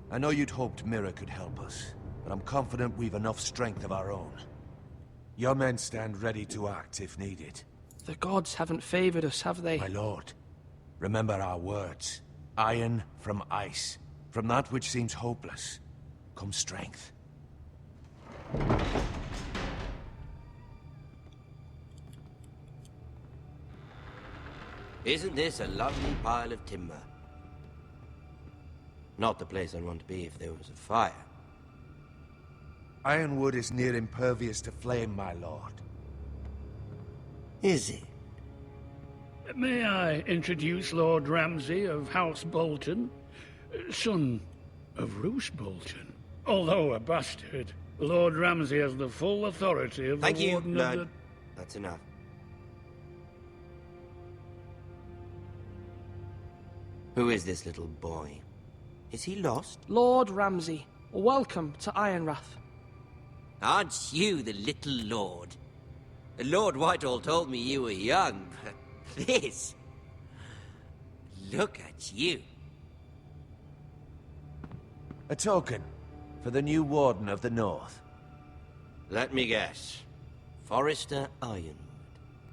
I know you'd hoped Mira could help us, but I'm confident we've enough strength of our own. Your men stand ready to act if needed. The gods haven't favored us, have they? My lord, remember our words. Iron from ice. From that which seems hopeless comes strength. Isn't this a lovely pile of timber? Not the place I'd want to be if there was a fire. Ironwood is near impervious to flame, my lord. Is it? May I introduce Lord Ramsay of House Bolton, son of Roose Bolton. Although a bastard, Lord Ramsay has the full authority of Thank the you, Warden Lord. of the... That's enough. Who is this little boy? Is he lost? Lord Ramsay, welcome to Ironrath. Aren't you the little lord? Lord Whitehall told me you were young, but this... Look at you. A token for the new Warden of the North. Let me guess. Forrester Ironwood.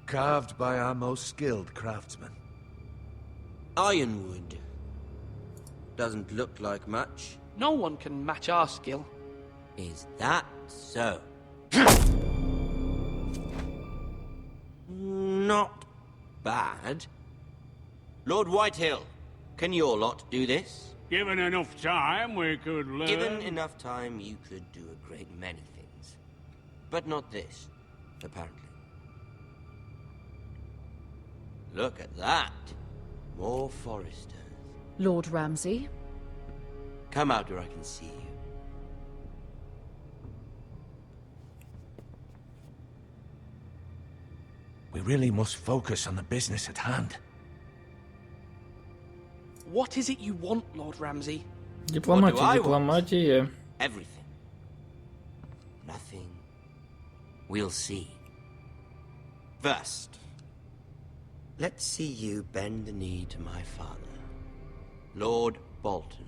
Carved by our most skilled craftsmen. Ironwood. Doesn't look like much. No one can match our skill. Is that so? Not bad. Lord Whitehill, can your lot do this? Given enough time, we could learn... Given enough time, you could do a great many things. But not this, apparently. Look at that. More Forresters. Lord Ramsay? Come out where I can see you. We really must focus on the business at hand. What is it you want, Lord Ramsay? Дипломатия, дипломатия. Everything. Nothing. We'll see. First, let's see you bend the knee to my father, Lord Bolton.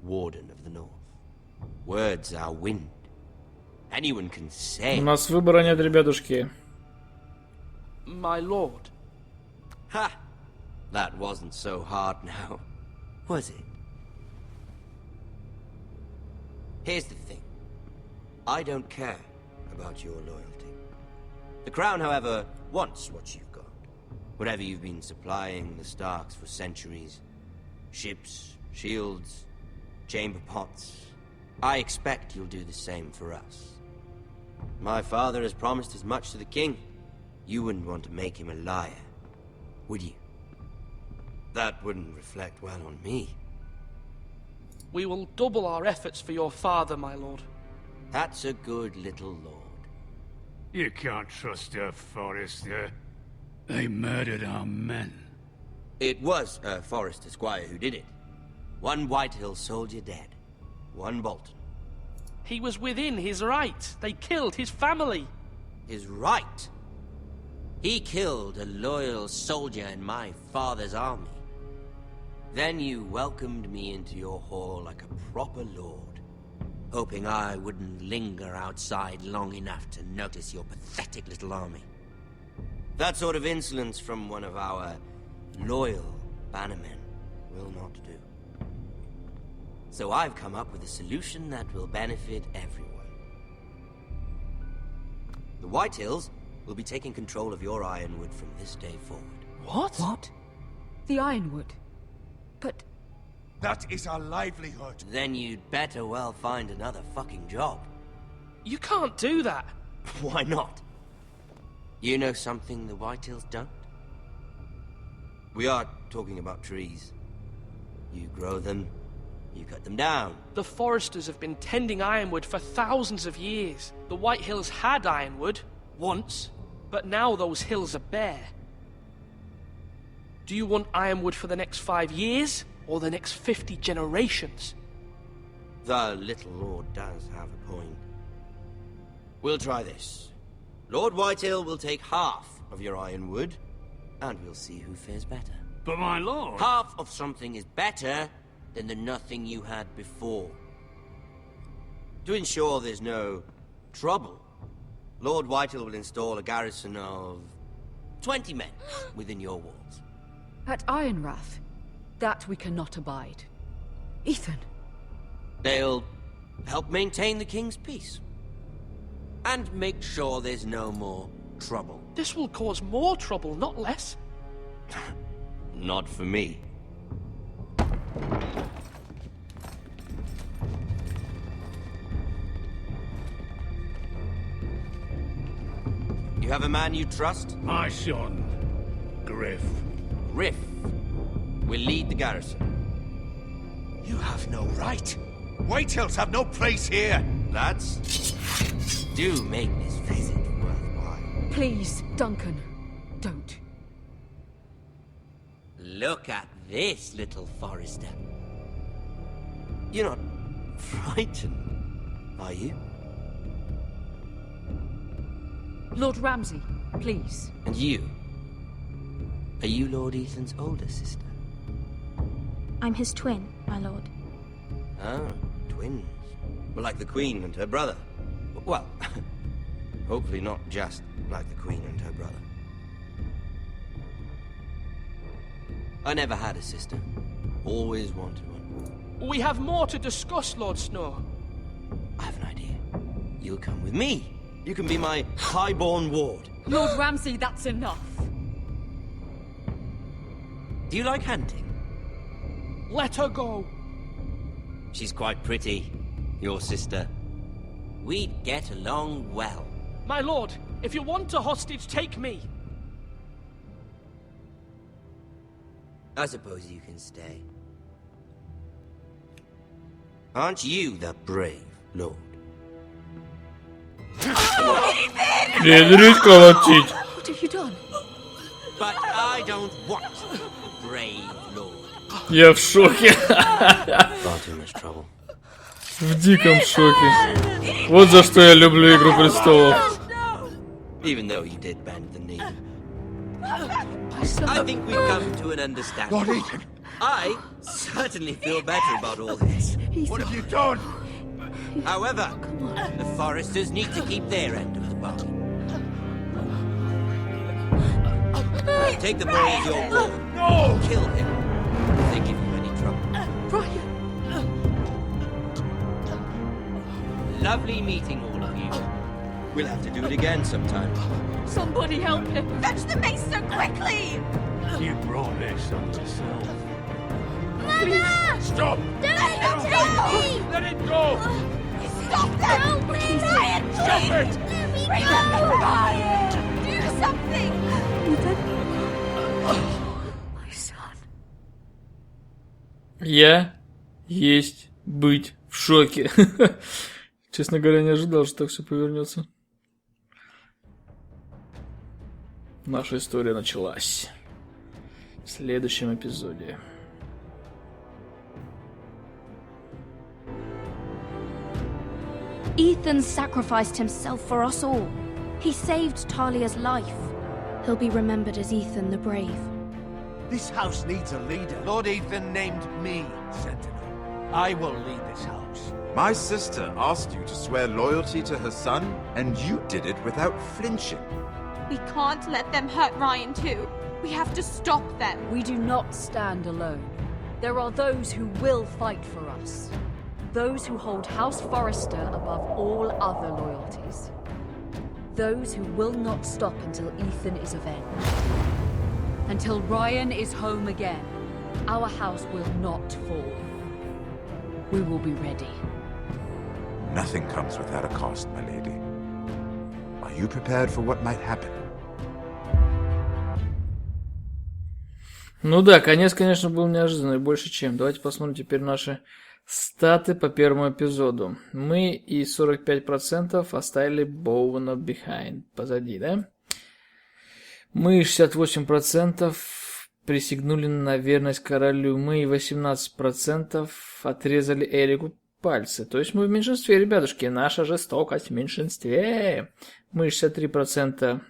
Warden of the North. Words are wind. Anyone can say. У нас выбора нет, ребятушки. My lord. Ha! That wasn't so hard now, was it? Here's the thing. I don't care about your loyalty. The Crown, however, wants what you've got. Whatever you've been supplying the Starks for centuries. Ships, shields, chamber pots. I expect you'll do the same for us. My father has promised as much to the king. You wouldn't want to make him a liar, would you? That wouldn't reflect well on me. We will double our efforts for your father, my lord. That's a good little lord. You can't trust a Forrester. They murdered our men. It was a Forrester squire who did it. One Whitehill soldier dead. One Bolton. He was within his right. They killed his family. His right? He killed a loyal soldier in my father's army. Then you welcomed me into your hall like a proper lord, hoping I wouldn't linger outside long enough to notice your pathetic little army. That sort of insolence from one of our loyal bannermen will not do. So I've come up with a solution that will benefit everyone. The Whitehills will be taking control of your Ironwood from this day forward. What? What? The Ironwood? But... That is our livelihood. Then you'd better well find another fucking job. You can't do that. Why not? You know something the Whitehills don't? We are talking about trees. You grow them, you cut them down. The Foresters have been tending Ironwood for thousands of years. The Whitehills had Ironwood, once, but now those hills are bare. Do you want Ironwood for the next 5 years, or the next 50 generations? The little lord does have a point. We'll try this. Lord Whitehill will take half of your Ironwood, and we'll see who fares better. But my lord... Half of something is better than the nothing you had before. To ensure there's no trouble, Lord Whitehill will install a garrison of 20 men within your walls. At Ironrath? That we cannot abide. Ethan! They'll help maintain the king's peace. And make sure there's no more trouble. This will cause more trouble, not less. Not for me. You have a man you trust? My son, Griff. Griff will lead the garrison. You have no right. Whitehills have no place here. Lads, do make this visit worthwhile. Please, Duncan, don't. Look at this, little Forrester. You're not frightened, are you? Lord Ramsay, please. And you? Are you Lord Ethan's older sister? I'm his twin, my lord. Ah, twins. Well, like the Queen and her brother. Well, hopefully not just like the Queen and her brother. I never had a sister. Always wanted one. We have more to discuss, Lord Snow. I have an idea. You'll come with me. You can be my highborn ward. Lord Ramsay, that's enough. Do you like hunting? Let her go. She's quite pretty, your sister. We'd get along well. My lord, if you want a hostage, take me. I suppose you can stay. Aren't you the brave lord? What have you done? But I don't want a brave lord. Я в шоке. Far too much trouble. В диком шоке. Вот за что я люблю Игру Престолов. Even though you did bend the knee. I think we've come to an understanding. Lord Ethan, I certainly feel better about all this. What have you done? However, the Foresters need to keep their end of the bargain. Take the boy as your pawn. No! Kill him if they give you any trouble. Brian! Lovely meeting all of you. We'll have to do it again sometime. Somebody help him! Fetch the mace so quickly! You brought this on yourself. Mother! Stop! Don't let him take me! Let it go! Stop them! No, please! Ryan, Stop please! it! Bring them, Ryan! Do something! My son. Я есть быть в шоке. Честно говоря, не ожидал, что так все повернется. Наша история началась в следующем эпизоде. Ethan sacrificed himself for us all. He saved Talia's life. He'll be remembered as Ethan the Brave. This house needs a leader. Lord Ethan named me Sentinel. I will lead this house. My sister asked you to swear loyalty to her son, and you did it without flinching. We can't let them hurt Ryan too. We have to stop them. We do not stand alone. There are those who will fight for us. Those who hold House Forrester above all other loyalties. Those who will not stop until Ethan is avenged. Until Ryan is home again, our house will not fall. We will be ready. Nothing comes without a cost, my lady. Are you prepared for what might happen? Ну да, конец, конечно, был неожиданный, больше чем. Давайте посмотрим теперь наши статы по первому эпизоду. Мы и 45% оставили Bowen behind, позади, да? Мы 68% присягнули на верность королю. Мы и 18% отрезали Эрику пальцы. То есть мы в меньшинстве, ребятушки. Наша жестокость в меньшинстве. Мы 63%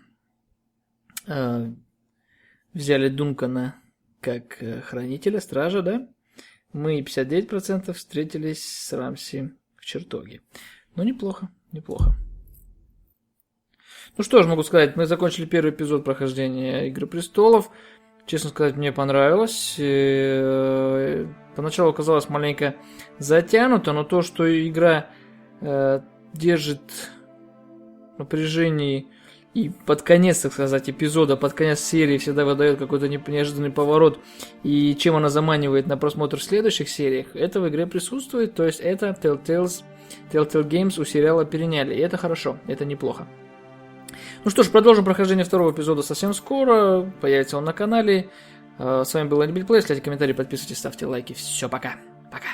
взяли Дункана как хранителя, стража, да? Мы 59% встретились с Рамси в чертоге. Ну, неплохо, неплохо. Ну что ж, могу сказать, мы закончили первый эпизод прохождения Игры Престолов. Честно сказать, мне понравилось. Поначалу казалось маленько затянуто, но то, что игра держит напряжение и под конец, так сказать, эпизода, под конец серии всегда выдает какой-то неожиданный поворот, и чем она заманивает на просмотр в следующих сериях, это в игре присутствует, то есть это Telltale Games у сериала переняли, и это хорошо, это неплохо. Ну что ж, продолжим прохождение второго эпизода совсем скоро, появится он на канале. С вами был AnyBuddyPlay, ставьте комментарии, подписывайтесь, ставьте лайки, все, пока, пока.